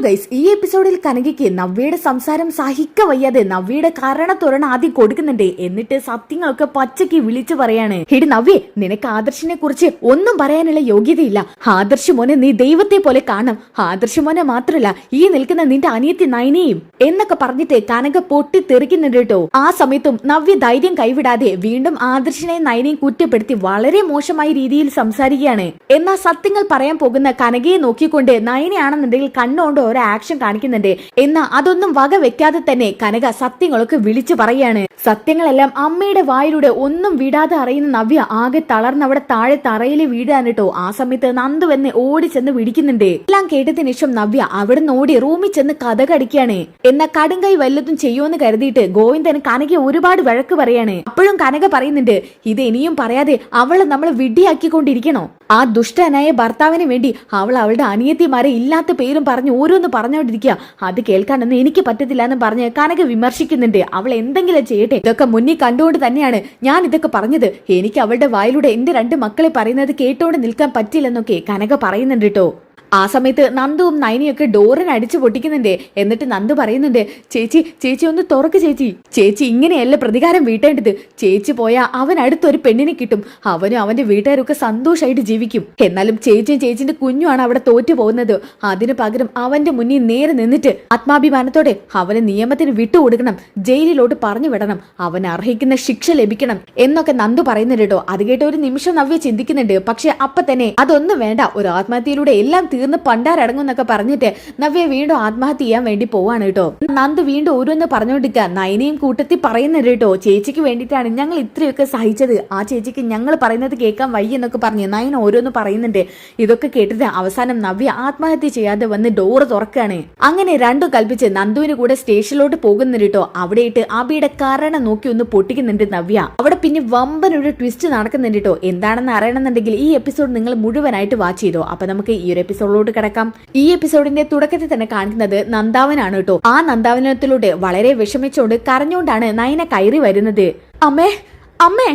Guys, ഈ എപ്പിസോഡിൽ കനകയ്ക്ക് നവ്യയുടെ സംസാരം സഹിക്ക വയ്യാതെ നവ്യയുടെ കാരണത്തോരണം ആദ്യം കൊടുക്കുന്നുണ്ട്. എന്നിട്ട് സത്യങ്ങളൊക്കെ പച്ചയ്ക്ക് വിളിച്ചു പറയാണ്. ഹിടി നവ്യ, നിനക്ക് ആദർശിനെ കുറിച്ച് ഒന്നും പറയാനുള്ള യോഗ്യതയില്ല. ആദർശ് മോനെ നീ ദൈവത്തെ പോലെ കാണണം. ആദർശ് മോനെ മാത്രല്ല ഈ നിൽക്കുന്ന നിന്റെ അനിയത്തി നയനയും എന്നൊക്കെ പറഞ്ഞിട്ട് കനക പൊട്ടി തെറിക്കുന്നുണ്ട് കേട്ടോ. ആ സമയത്തും നവ്യ ധൈര്യം കൈവിടാതെ വീണ്ടും ആദർശിനെയും നയനയും കുറ്റപ്പെടുത്തി വളരെ മോശമായ രീതിയിൽ സംസാരിക്കുകയാണ്. എന്നാൽ സത്യങ്ങൾ പറയാൻ പോകുന്ന കനകയെ നോക്കിക്കൊണ്ട് നയനയാണെന്നുണ്ടെങ്കിൽ കണ്ണുകൊണ്ട് ഓരോ ആക്ഷൻ കാണിക്കുന്നുണ്ട്. എന്നാൽ അതൊന്നും വക വെക്കാതെ തന്നെ കനക സത്യങ്ങളൊക്കെ വിളിച്ചു പറയാണ്. സത്യങ്ങളെല്ലാം അമ്മയുടെ വായിലൂടെ ഒന്നും വിടാതെ അറിയുന്ന നവ്യ ആകെ തളർന്ന് അവിടെ താഴെ തറയിൽ വീഴാൻ കേട്ടോ. ആ സമയത്ത് നന്ദു വന്ന് ഓടി ചെന്ന് വിടിക്കുന്നുണ്ട്. എല്ലാം കേട്ടതിന് ശേഷം നവ്യ അവിടെ നിന്ന് ഓടി റൂമിൽ ചെന്ന് കഥ കടിക്കാണ്. എന്നാൽ കടുങ്കൈ വല്ലതും ചെയ്യുമെന്ന് കരുതിയിട്ട് ഗോവിന്ദൻ കനക ഒരുപാട് വഴക്ക് പറയാണ്. അപ്പോഴും കനക പറയുന്നുണ്ട്, ഇത് ഇനിയും പറയാതെ അവളെ നമ്മളെ വിഡ്ഢിയാക്കിക്കൊണ്ടിരിക്കണോ? ആ ദുഷ്ടനായ ഭർത്താവിന് വേണ്ടി അവൾ അവളുടെ അനിയത്തിമാരെ ഇല്ലാത്ത പേരും പറഞ്ഞ് ഓരോന്ന് പറഞ്ഞോണ്ടിരിക്കുക. അത് കേൾക്കാനൊന്നും എനിക്ക് പറ്റത്തില്ല എന്ന് പറഞ്ഞ് കനക വിമർശിക്കുന്നുണ്ട്. അവൾ എന്തെങ്കിലും ചെയ്യട്ടെ, ഇതൊക്കെ മുന്നിൽ കണ്ടുകൊണ്ട് തന്നെയാണ് ഞാൻ ഇതൊക്കെ പറഞ്ഞത്. എനിക്ക് അവളുടെ വായിലൂടെ എന്റെ 2 മക്കളെ പറയുന്നത് കേട്ടോണ്ട് നിൽക്കാൻ പറ്റില്ലെന്നൊക്കെ കനക പറയുന്നുണ്ട് കേട്ടോ. ആ സമയത്ത് നന്ദുവും നയനിയൊക്കെ ഡോറിന് അടിച്ചു പൊട്ടിക്കുന്നുണ്ട്. എന്നിട്ട് നന്ദു പറയുന്നുണ്ട്, ചേച്ചി ചേച്ചി ഒന്ന് തുറക്ക് ചേച്ചി. ചേച്ചി ഇങ്ങനെയല്ല പ്രതികാരം വീട്ടേണ്ടത്. ചേച്ചി പോയാൽ അവൻ അടുത്തൊരു പെണ്ണിനെ കിട്ടും. അവനും അവന്റെ വീട്ടുകാരൊക്കെ സന്തോഷമായിട്ട് ജീവിക്കും. എന്നാലും ചേച്ചിയും ചേച്ചിന്റെ കുഞ്ഞുമാണ് അവിടെ തോറ്റു പോകുന്നത്. അതിനു പകരം അവന്റെ മുന്നിൽ നേരെ നിന്നിട്ട് ആത്മാഭിമാനത്തോടെ അവനെ നിയമത്തിന് വിട്ടുകൊടുക്കണം, ജയിലിലോട്ട് പറഞ്ഞു വിടണം, അവൻ അർഹിക്കുന്ന ശിക്ഷ ലഭിക്കണം എന്നൊക്കെ നന്ദു പറയുന്നുണ്ട് കേട്ടോ. അത് കേട്ട് ഒരു നിമിഷം നവ്യ ചിന്തിക്കുന്നുണ്ട്. പക്ഷെ അപ്പൊ തന്നെ അതൊന്നും വേണ്ട, ഒരു ആത്മഹത്യയിലൂടെ എല്ലാം തീർന്ന് പണ്ടാരടങ്ങും എന്നൊക്കെ പറഞ്ഞിട്ട് നവ്യ വീണ്ടും ആത്മഹത്യ ചെയ്യാൻ വേണ്ടി പോവാണ് കേട്ടോ. നന്ദു വീണ്ടും ഓരോന്ന് പറഞ്ഞോണ്ടിരിക്കുക. നയനയും കൂട്ടത്തിൽ പറയുന്നുണ്ട് കേട്ടോ, ചേച്ചിക്ക് വേണ്ടിയിട്ടാണ് ഞങ്ങൾ ഇത്രയൊക്കെ സഹിച്ചത്. ആ ചേച്ചിക്ക് ഞങ്ങൾ പറയുന്നത് കേൾക്കാൻ വയ്യ എന്നൊക്കെ പറഞ്ഞ് നയന ഓരോന്ന് പറയുന്നുണ്ട്. ഇതൊക്കെ കേട്ടിട്ട് അവസാനം നവ്യ ആത്മഹത്യ ചെയ്യാതെ വന്ന് ഡോറ് തുറക്കാണ്. അങ്ങനെ രണ്ടും കൽപ്പിച്ച് നന്ദുവിന് കൂടെ സ്റ്റേഷനിലോട്ട് പോകുന്നുണ്ട് കേട്ടോ. അവിടെയിട്ട് അബിയുടെ കാരണം നോക്കി ഒന്ന് പൊട്ടിക്കുന്നുണ്ട് നവ്യ. അവിടെ പിന്നെ വമ്പനൊരു ട്വിസ്റ്റ് നടക്കുന്നുണ്ട് കേട്ടോ. എന്താണെന്ന് അറിയണമെന്നുണ്ടെങ്കിൽ ഈ എപ്പിസോഡ് നിങ്ങൾ മുഴുവനായിട്ട് വാച്ച് ചെയ്തോ. അപ്പൊ നമുക്ക് ഈ ഒരു എപ്പിസോഡിലോട്ട് കിടക്കാം. ഈ എപ്പിസോഡിന്റെ തുടക്കത്തിൽ തന്നെ കാണിക്കുന്നത് നന്ദാവനാണ് കേട്ടോ. ആ നന്ദാവനത്തിലൂടെ വളരെ വിഷമിച്ചുകൊണ്ട് കരഞ്ഞുകൊണ്ടാണ് നയന കയറി വരുന്നത്. അമ്മേ അമ്മേ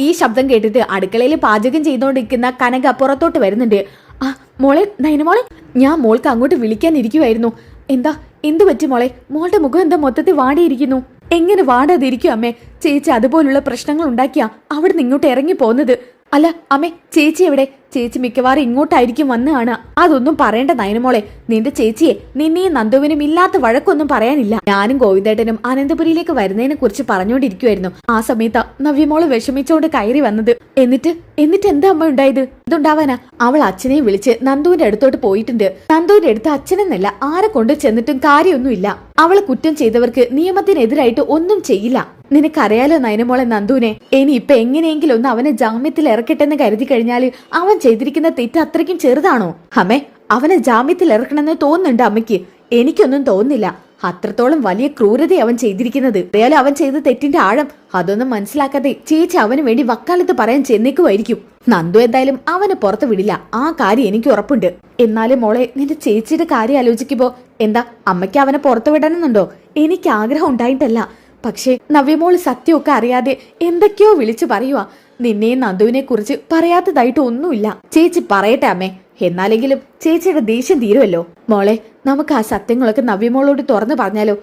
ഈ ശബ്ദം കേട്ടിട്ട് അടുക്കളയിൽ പാചകം ചെയ്തുകൊണ്ടിരിക്കുന്ന കനക പുറത്തോട്ട് വരുന്നുണ്ട്. ആ മോളെ, നയന മോളെ, ഞാൻ മോൾക്ക് അങ്ങോട്ട് വിളിക്കാനിരിക്കുവായിരുന്നു. എന്തു പറ്റി മോളെ? മോളുടെ മുഖം എന്താ മൊത്തത്തിൽ വാടിയിരിക്കുന്നു? എങ്ങനെ വാടാതിരിക്കും അമ്മേ? ചേച്ചി അതുപോലുള്ള പ്രശ്നങ്ങൾ ഉണ്ടാക്കിയാ അവിടെ നിന്ന് ഇങ്ങോട്ട് ഇറങ്ങി പോകുന്നത്. അല്ല അമ്മേ, ചേച്ചി എവിടെ? ചേച്ചി മിക്കവാറും ഇങ്ങോട്ടായിരിക്കും വന്ന് കാണുക. അതൊന്നും പറയണ്ട നയനമോളെ. നിന്റെ ചേച്ചിയെ നിന്നെയും നന്ദുവിനും ഇല്ലാത്ത വഴക്കൊന്നും പറയാനില്ല. ഞാനും ഗോവിന്ദേട്ടനും അനന്തപുരിയിലേക്ക് വരുന്നതിനെ കുറിച്ച് പറഞ്ഞുകൊണ്ടിരിക്കുവായിരുന്നു. ആ സമയത്താ നവ്യമോള് വിഷമിച്ചോണ്ട് കയറി വന്നത്. എന്നിട്ട് എന്താ അമ്മ ഉണ്ടായത്? ഇതുണ്ടാവാനാ അവൾ അച്ഛനെയും വിളിച്ച് നന്ദുവിന്റെ അടുത്തോട്ട് പോയിട്ടുണ്ട്. നന്ദുവിന്റെ അടുത്ത് അച്ഛനെന്നല്ല ആരെ കൊണ്ട് ചെന്നിട്ടും കാര്യമൊന്നുമില്ല. അവളെ കുറ്റം ചെയ്തവർക്ക് നിയമത്തിനെതിരായിട്ട് ഒന്നും ചെയ്യില്ല. നിനക്കറിയാലോ നയനമോളെ നന്ദുവിനെ. ഇനി ഇപ്പൊ എങ്ങനെയെങ്കിലും ഒന്ന് അവനെ ജാമ്യത്തിൽ ഇറക്കട്ടെന്ന് കരുതി കഴിഞ്ഞാല് അവൻ ചെയ്തിരിക്കുന്ന തെറ്റ് അത്രയ്ക്കും ചെറുതാണോ? അമ്മേ, അവനെ ജാമ്യത്തിൽ ഇറക്കണമെന്ന് തോന്നുന്നുണ്ട് അമ്മയ്ക്ക്. എനിക്കൊന്നും തോന്നുന്നില്ല. അത്രത്തോളം വലിയ ക്രൂരത അവൻ ചെയ്തിരിക്കുന്നത്. അറിയാലോ അവൻ ചെയ്ത തെറ്റിന്റെ ആഴം. അതൊന്നും മനസ്സിലാക്കാതെ ചേച്ചി അവന് വേണ്ടി വക്കാലത്ത് പറയാൻ ചെന്നേക്കുമായിരിക്കും. നന്ദു എന്തായാലും അവനെ പുറത്ത് വിടില്ല, ആ കാര്യം എനിക്ക് ഉറപ്പുണ്ട്. എന്നാലും മോളെ, നിന്റെ ചേച്ചിയുടെ കാര്യം ആലോചിക്കുമ്പോ എന്താ അമ്മയ്ക്ക് അവനെ പുറത്തു വിടണമെന്നുണ്ടോ? എനിക്ക് ആഗ്രഹം ഉണ്ടായിട്ടല്ല. പക്ഷേ നവ്യമോള് സത്യമൊക്കെ അറിയാതെ എന്തൊക്കെയോ വിളിച്ചു പറയുവാ. നിന്നെയും നന്ദുവിനെ കുറിച്ച് പറയാത്തതായിട്ട് ഒന്നുമില്ല. ചേച്ചി പറയട്ടെ അമ്മേ, എന്നാലെങ്കിലും ചേച്ചിയുടെ ദേഷ്യം തീരുമല്ലോ. മോളെ, നമുക്ക് ആ സത്യങ്ങളൊക്കെ നവ്യമോളോട് തുറന്നു പറഞ്ഞാലോ?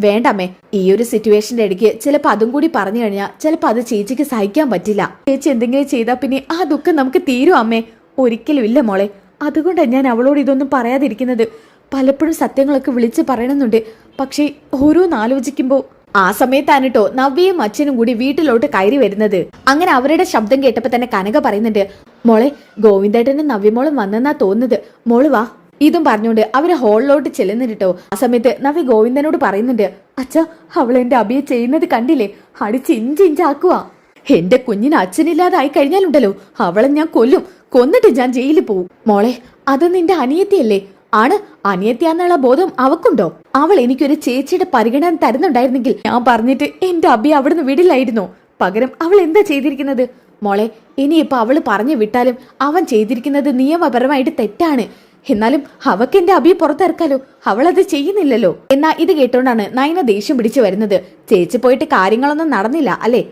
വേണ്ടമ്മേ, ഈ ഒരു സിറ്റുവേഷന്റെ ഇടയ്ക്ക് ചിലപ്പോൾ അതും കൂടി പറഞ്ഞു കഴിഞ്ഞാൽ ചിലപ്പോൾ അത് ചേച്ചിക്ക് സഹിക്കാൻ പറ്റില്ല. ചേച്ചി എന്തെങ്കിലും ചെയ്താൽ പിന്നെ ആ ദുഃഖം നമുക്ക് തീരും അമ്മേ. ഒരിക്കലും ഇല്ല മോളെ. അതുകൊണ്ടാണ് ഞാൻ അവളോട് ഇതൊന്നും പറയാതിരിക്കുന്നത്. പലപ്പോഴും സത്യങ്ങളൊക്കെ വിളിച്ച് പറയണമെന്നുണ്ട്. പക്ഷേ ഓരോന്ന് ആലോചിക്കുമ്പോ ആ സമയത്താണ് കേട്ടോ നവ്യയും അച്ഛനും കൂടി വീട്ടിലോട്ട് കയറി വരുന്നത്. അങ്ങനെ അവരുടെ ശബ്ദം കേട്ടപ്പോ തന്നെ കനക പറയുന്നുണ്ട്, മോളെ, ഗോവിന്ദേട്ടനും നവ്യമോളും വന്നെന്നാ തോന്നുന്നത്. മോള് വാ. ഇതും പറഞ്ഞുകൊണ്ട് അവര് ഹോളിലോട്ട് ചെല്ലുന്നുണ്ട് കേട്ടോ. ആ സമയത്ത് നവ്യ ഗോവിന്ദനോട് പറയുന്നുണ്ട്, അച്ഛാ, അവൾ എന്റെ അബിയെ ചെയ്യുന്നത് കണ്ടില്ലേ? അടിച്ച് ഇഞ്ചിഞ്ചാക്കുക. എന്റെ കുഞ്ഞിന് അച്ഛനില്ലാതായി കഴിഞ്ഞാലുണ്ടല്ലോ അവളെ ഞാൻ കൊന്നിട്ട് ഞാൻ ജയിലിൽ പോവും. മോളെ, അത് നിന്റെ അനിയത്തിയല്ലേ? ആണ്, അനിയത്തിയാന്നുള്ള ബോധം അവക്കുണ്ടോ? അവൾ എനിക്കൊരു ചേച്ചിയുടെ പരിഗണന തരുന്നുണ്ടായിരുന്നെങ്കിൽ ഞാൻ പറഞ്ഞിട്ട് എന്റെ അബി അവിടുന്ന് വിടില്ലായിരുന്നോ? പകരം അവൾ എന്താ ചെയ്തിരിക്കുന്നത്? മോളെ, ഇനിയിപ്പോ അവള് പറഞ്ഞു വിട്ടാലും അവൻ ചെയ്തിരിക്കുന്നത് നിയമപരമായിട്ട് തെറ്റാണ്. എന്നാലും അവക്ക് എന്റെ അബിയെ പുറത്തിറക്കാലോ. അവളത് ചെയ്യുന്നില്ലല്ലോ. എന്നാ ഇത് കേട്ടോണ്ടാണ് നയന ദേഷ്യം പിടിച്ചു വരുന്നത്. ചേച്ചി പോയിട്ട് കാര്യങ്ങളൊന്നും നടന്നില്ല അല്ലേ?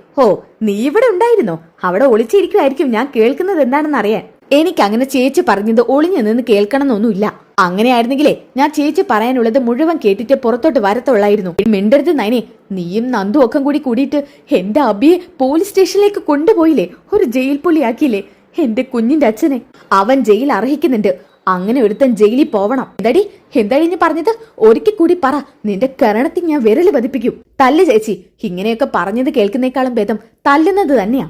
നീ ഇവിടെ ഉണ്ടായിരുന്നോ? അവിടെ ഒളിച്ചിരിക്കുമായിരിക്കും ഞാൻ കേൾക്കുന്നത് എന്താണെന്ന് അറിയാൻ. എനിക്ക് അങ്ങനെ ചേച്ചി പറഞ്ഞത് ഒളിഞ്ഞു നിന്ന് കേൾക്കണമെന്നൊന്നുമില്ല. അങ്ങനെയായിരുന്നെങ്കിലേ ഞാൻ ചേച്ചി പറയാനുള്ളത് മുഴുവൻ കേട്ടിട്ട് പുറത്തോട്ട് വരത്തുള്ളായിരുന്നു. മിണ്ടരുത് നയനെ, നീയും നന്ദു ഒക്കെ കൂടി കൂടിയിട്ട് എന്റെ അബിയെ പോലീസ് സ്റ്റേഷനിലേക്ക് കൊണ്ടുപോയില്ലേ, ഒരു ജയിൽ പുള്ളിയാക്കിയില്ലേ എന്റെ കുഞ്ഞിന്റെ അച്ഛനെ. അവൻ ജയിൽ അർഹിക്കുന്നുണ്ട്. അങ്ങനെ ഒരുത്തൻ ജയിലിൽ പോവണം. എന്താടി നീ പറഞ്ഞത്? ഒരിക്കൽ കൂടി പറ, നിന്റെ കരണത്തിൽ ഞാൻ വിരല് പതിപ്പിക്കും. തല്ല് ചേച്ചി. ഇങ്ങനെയൊക്കെ പറഞ്ഞത് കേൾക്കുന്നേക്കാളും ഭേദം തല്ലുന്നത് തന്നെയാ.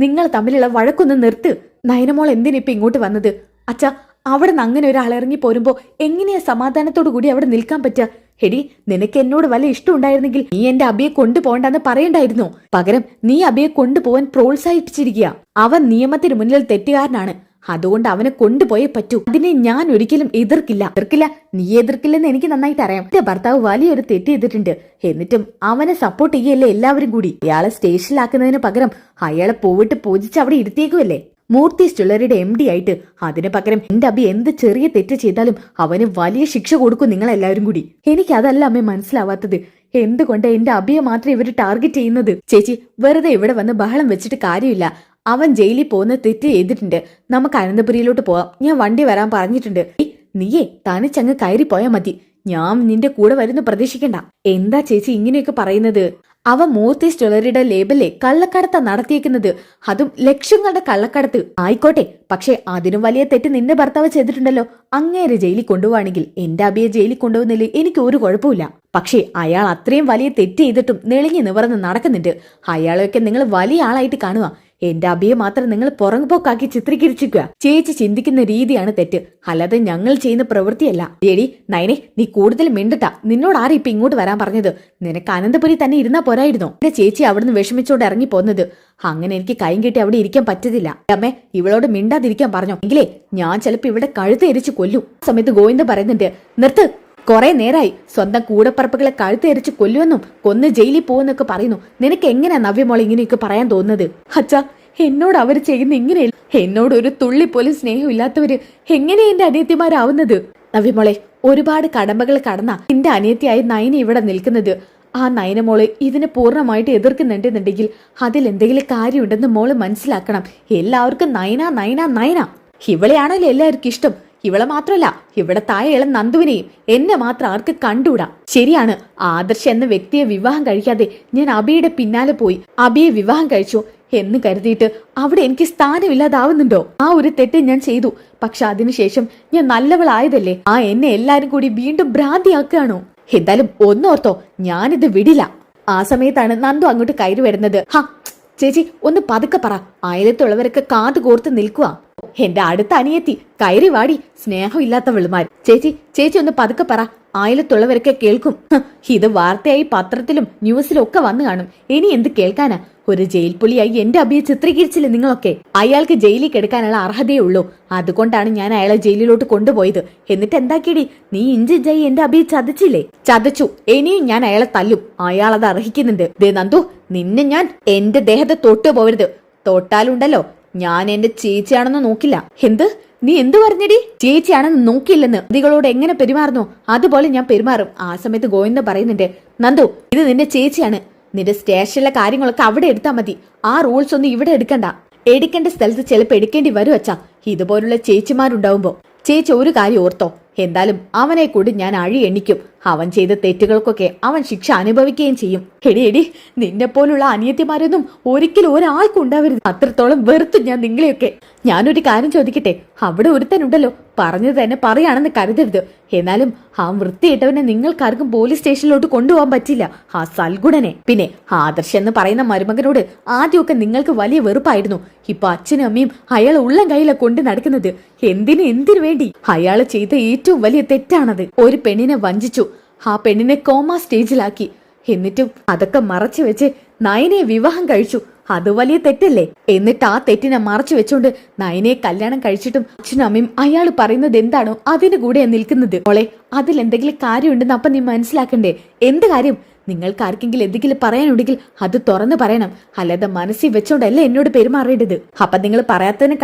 നിങ്ങൾ തമ്മിലുള്ള വഴക്കൊന്ന് നിർത്ത്. നയനമോൾ എന്തിനിപ്പൊ ഇങ്ങോട്ട് വന്നത്? അച്ഛാ, അവിടെ നിന്ന് അങ്ങനെ ഒരാൾ ഇറങ്ങി പോരുമ്പോ എങ്ങനെയാ സമാധാനത്തോടു കൂടി അവിടെ നിൽക്കാൻ പറ്റുക? എടി, നിനക്ക് എന്നോട് വല്ല ഇഷ്ടം ഉണ്ടായിരുന്നെങ്കിൽ നീ എന്റെ അബിയെ കൊണ്ടുപോകണ്ടെന്ന് പറയണ്ടായിരുന്നു. പകരം നീ അബിയെ കൊണ്ടുപോകാൻ പ്രോത്സാഹിപ്പിച്ചിരിക്കുക. അവൻ നിയമത്തിന് മുന്നിൽ തെറ്റുകാരനാണ്. അതുകൊണ്ട് അവനെ കൊണ്ടുപോയേ പറ്റൂ. അതിനെ ഞാൻ ഒരിക്കലും എതിർക്കില്ല. നീ എതിർക്കില്ലെന്ന് എനിക്ക് നന്നായിട്ട് അറിയാം. എന്റെ ഭർത്താവ് വലിയൊരു തെറ്റ് ചെയ്തിട്ടുണ്ട്. എന്നിട്ടും അവനെ സപ്പോർട്ട് ചെയ്യല്ലേ എല്ലാവരും കൂടി. അയാളെ സ്റ്റേഷനിലാക്കുന്നതിന് പകരം അയാളെ പോയിട്ട് പൂജിച്ച് അവിടെ ഇരുത്തിയേക്കുമല്ലേ മൂർത്തീസ് ജ്വല്ലറിയുടെ MD ആയിട്ട്. അതിന് പകരം എന്റെ അബി എന്ത് ചെറിയ തെറ്റ് ചെയ്താലും അവന് വലിയ ശിക്ഷ കൊടുക്കും നിങ്ങളെല്ലാവരും കൂടി. എനിക്കതല്ല അമ്മേ മനസ്സിലാവാത്തത്. എന്തുകൊണ്ട് എന്റെ അബിയെ മാത്രം ഇവര് ടാർഗറ്റ് ചെയ്യുന്നത്? ചേച്ചി, വെറുതെ ഇവിടെ വന്ന് ബഹളം വെച്ചിട്ട് കാര്യമില്ല. അവൻ ജയിലിൽ പോകുന്ന തെറ്റ് ചെയ്തിട്ടുണ്ട്. നമുക്ക് അനന്തപുരിയിലോട്ട് പോവാം. ഞാൻ വണ്ടി വരാൻ പറഞ്ഞിട്ടുണ്ട്. നീയേ തനിച്ചങ്ങ് കയറി പോയാ മതി. ഞാൻ നിന്റെ കൂടെ വരുന്നു, പ്രതീക്ഷിക്കണ്ട. എന്താ ചേച്ചി ഇങ്ങനെയൊക്കെ പറയുന്നത്? അവൻ മൂർത്തീസ് ജ്വല്ലറിയുടെ ലേബലിലെ കള്ളക്കടത്ത നടത്തിയേക്കുന്നത്. അതും ലക്ഷങ്ങളുടെ കള്ളക്കടത്ത്. ആയിക്കോട്ടെ, പക്ഷെ അതിനും വലിയ തെറ്റ് നിന്റെ ഭർത്താവ് ചെയ്തിട്ടുണ്ടല്ലോ. അങ്ങേരെ ജയിലിൽ കൊണ്ടുപോവാണെങ്കിൽ എന്റെ അബിയെ ജയിലിൽ കൊണ്ടുപോകുന്നതിൽ എനിക്ക് ഒരു കുഴപ്പമില്ല. പക്ഷേ അയാൾ അത്രയും വലിയ തെറ്റ് ചെയ്തിട്ടും നെളിഞ്ഞു നിവർന്ന് നടക്കുന്നുണ്ട്. അയാളെയൊക്കെ നിങ്ങൾ വലിയ ആളായിട്ട് കാണുക. എന്റെ അബിയെ മാത്രം നിങ്ങൾ പുറംപോക്കാക്കി ചിത്രീകരിച്ചിരിക്കുക. ചേച്ചി ചിന്തിക്കുന്ന രീതിയാണ് തെറ്റ്, അല്ലാതെ ഞങ്ങൾ ചെയ്യുന്ന പ്രവൃത്തിയല്ല. എടി നയനെ, നീ കൂടുതൽ മിണ്ടട്ടാ. നിന്നോട് ആരും ഇപ്പൊ ഇങ്ങോട്ട് വരാൻ പറഞ്ഞത്? നിനക്ക് അനന്തപുരി തന്നെ ഇരുന്നാ പോരായിരുന്നോ? എന്റെ ചേച്ചി അവിടുന്ന് വിഷമിച്ചോണ്ട് ഇറങ്ങി പോന്നത്. അങ്ങനെ എനിക്ക് കൈയും കെട്ടി അവിടെ ഇരിക്കാൻ പറ്റത്തില്ല. അമ്മേ, ഇവളോട് മിണ്ടാതിരിക്കാൻ പറഞ്ഞോ? എങ്കിലേ ഞാൻ ചിലപ്പോ ഇവിടെ കഴുത്ത് എരിച്ച് കൊല്ലും. ആ സമയത്ത് ഗോവിന്ദ പറയുന്നുണ്ട്, നിർത്ത്. കുറെ നേരായി സ്വന്തം കൂടപ്പറപ്പുകളെ കഴുത്തെരിച്ച് കൊല്ലുമെന്നും കൊന്ന് ജയിലിൽ പോകുന്നൊക്കെ പറയുന്നു. നിനക്ക് എങ്ങനെയാ നവ്യമോൾ ഇങ്ങനെയൊക്കെ പറയാൻ തോന്നുന്നത്? അച്ഛാ, എന്നോട് അവർ ചെയ്യുന്ന ഇങ്ങനെയല്ല. എന്നോട് ഒരു തുള്ളി പോലും സ്നേഹമില്ലാത്തവര് എങ്ങനെയാ എന്റെ അനിയത്തിമാരാവുന്നത്? നവ്യമോളെ, ഒരുപാട് കടമ്പകൾ കടന്ന എന്റെ അനിയത്തിയായി നയന ഇവിടെ നിൽക്കുന്നത്. ആ നയനമോള് ഇതിനെ പൂർണ്ണമായിട്ട് എതിർക്കുന്നുണ്ടെന്നുണ്ടെങ്കിൽ അതിലെന്തെങ്കിലും കാര്യമുണ്ടെന്ന് മോള് മനസ്സിലാക്കണം. എല്ലാവർക്കും നയന. ഇവളെയാണല്ലോ എല്ലാവർക്കും ഇഷ്ടം. ഇവളെ മാത്രമല്ല, ഇവിടെ താഴെയുള്ള നന്ദുവിനെയും. എന്നെ മാത്രം ആർക്ക് കണ്ടുകൂടാ. ശരിയാണ്, ആദർശ് എന്ന വ്യക്തിയെ വിവാഹം കഴിക്കാതെ ഞാൻ അബിയുടെ പിന്നാലെ പോയി അബിയെ വിവാഹം കഴിച്ചു എന്ന് കരുതിയിട്ട് അവിടെ എനിക്ക് സ്ഥാനമില്ലാതാവുന്നുണ്ടോ? ആ ഒരു തെറ്റ് ഞാൻ ചെയ്തു. പക്ഷെ അതിനുശേഷം ഞാൻ നല്ലവളായതല്ലേ? എന്നെ എല്ലാരും കൂടി വീണ്ടും ഭ്രാന്തിയാക്കുകയാണോ? എന്തായാലും ഒന്നോർത്തോ, ഞാനിത് വിടില്ല. ആ സമയത്താണ് നന്ദു അങ്ങോട്ട് കയറി വരുന്നത്. ചേച്ചി, ഒന്ന് പതുക്കെ പറ. അയലത്തുള്ളവരൊക്കെ കാത് കോർത്ത് നിൽക്കുക. എന്റെ അടുത്ത അനിയത്തി, കയറി വാടി. സ്നേഹമില്ലാത്തവളുമാർ. ചേച്ചി ഒന്ന് പതുക്കെ പറ. അയലത്തുള്ളവരൊക്കെ കേൾക്കും. ഇത് വാർത്തയായി പത്രത്തിലും ന്യൂസിലും ഒക്കെ വന്നു കാണും. ഇനി എന്ത് കേൾക്കാനാ? ഒരു ജയിൽ പുലിയായി എന്റെ അബിയെ ചിത്രീകരിച്ചില്ലേ നിങ്ങളൊക്കെ? അയാൾക്ക് ജയിലിൽ കിടക്കാനുള്ള അർഹതയേ ഉള്ളൂ. അതുകൊണ്ടാണ് ഞാൻ അയാളെ ജയിലിലോട്ട് കൊണ്ടുപോയത്. എന്നിട്ട് എന്താക്കിയടി? നീ ഇഞ്ചിഞ്ചായി എന്റെ അബിയെ ചതച്ചില്ലേ? ചതച്ചു. ഇനിയും ഞാൻ അയാളെ തല്ലും. അയാൾ അത് അർഹിക്കുന്നുണ്ട്. ദേ നന്ദു, നിന്നെ ഞാൻ എന്റെ ദേഹത്തെ തൊട്ടു പോകരുത്. തൊട്ടാലുണ്ടല്ലോ ഞാൻ എന്റെ ചേച്ചിയാണെന്ന് നോക്കില്ല. നീ എന്ത് പറഞ്ഞടി? ചേച്ചിയാണെന്ന് നോക്കില്ലെന്ന്. പ്രതികളോട് എങ്ങനെ പെരുമാറുന്നു അതുപോലെ ഞാൻ പെരുമാറും. ആ സമയത്ത് ഗോവിന്ദ പറയുന്നുണ്ട്, നന്ദു, ഇത് നിന്റെ ചേച്ചിയാണ്. നിന്റെ സ്റ്റേഷനിലെ കാര്യങ്ങളൊക്കെ അവിടെ എടുത്താൽ മതി. ആ റൂൾസ് ഒന്നും ഇവിടെ എടുക്കണ്ട. എടുക്കേണ്ട സ്ഥലത്ത് ചിലപ്പോൾ എടുക്കേണ്ടി വരും അച്ഛാ. ഇതുപോലുള്ള ചേച്ചിമാരുണ്ടാവുമ്പോ. ചേച്ചി ഒരു കാര്യം ഓർത്തോ, എന്തായാലും അവനെ കൂടി ഞാൻ അഴി എണ്ണിക്കും. അവൻ ചെയ്ത തെറ്റുകൾക്കൊക്കെ അവൻ ശിക്ഷ അനുഭവിക്കുകയും ചെയ്യും. എടി, നിന്നെ പോലുള്ള അനിയത്തിമാരൊന്നും ഒരിക്കലും ഒരാൾക്കും ഉണ്ടാവരുത്. അത്രത്തോളം വെറുത്തു ഞാൻ നിങ്ങളെയൊക്കെ. ഞാനൊരു കാര്യം ചോദിക്കട്ടെ? അവിടെ ഒരുത്തനുണ്ടല്ലോ, പറഞ്ഞത് തന്നെ പറയാണെന്ന് കരുതരുത്. എന്നാലും ആ വൃത്തിയിട്ടവനെ നിങ്ങൾക്കാർക്കും പോലീസ് സ്റ്റേഷനിലോട്ട് കൊണ്ടുപോകാൻ പറ്റില്ല. ആ സൽഗുണനെ. പിന്നെ ആദർശ് എന്ന് പറയുന്ന മരുമകനോട് ആദ്യമൊക്കെ നിങ്ങൾക്ക് വലിയ വെറുപ്പായിരുന്നു. ഇപ്പൊ അച്ഛനും അമ്മയും അയാൾ ഉള്ളം കയ്യിലെ കൊണ്ട് നടക്കുന്നത്. എന്തിനു വേണ്ടി? അയാൾ ചെയ്ത ഏറ്റവും വലിയ തെറ്റാണത്. ഒരു പെണ്ണിനെ വഞ്ചിച്ചു. ആ പെണ്ണിനെ കോമ സ്റ്റേജിലാക്കി. എന്നിട്ടും അതൊക്കെ മറച്ചു വെച്ച് നയനയെ വിവാഹം കഴിച്ചു. അത് വലിയ തെറ്റല്ലേ? എന്നിട്ട് ആ തെറ്റിനെ മറച്ചു വെച്ചോണ്ട് നയനയെ കല്യാണം കഴിച്ചിട്ടും അച്ഛനും അമ്മയും അയാൾ പറയുന്നത് എന്താണോ അതിന് കൂടെ നിൽക്കുന്നത്. മോളെ, അതിലെന്തെങ്കിലും കാര്യമുണ്ടെന്ന് അപ്പൊ നീ മനസ്സിലാക്കണ്ടേ? എന്ത് കാര്യം? നിങ്ങൾക്ക് ആർക്കെങ്കിലും എന്തെങ്കിലും പറയാനുണ്ടെങ്കിൽ അത് തുറന്നു പറയണം. അല്ലാതെ മനസ്സിൽ വെച്ചോണ്ടല്ല എന്നോട് പെരുമാറേണ്ടത്. അപ്പൊ നിങ്ങൾ പറയാത്തതിന്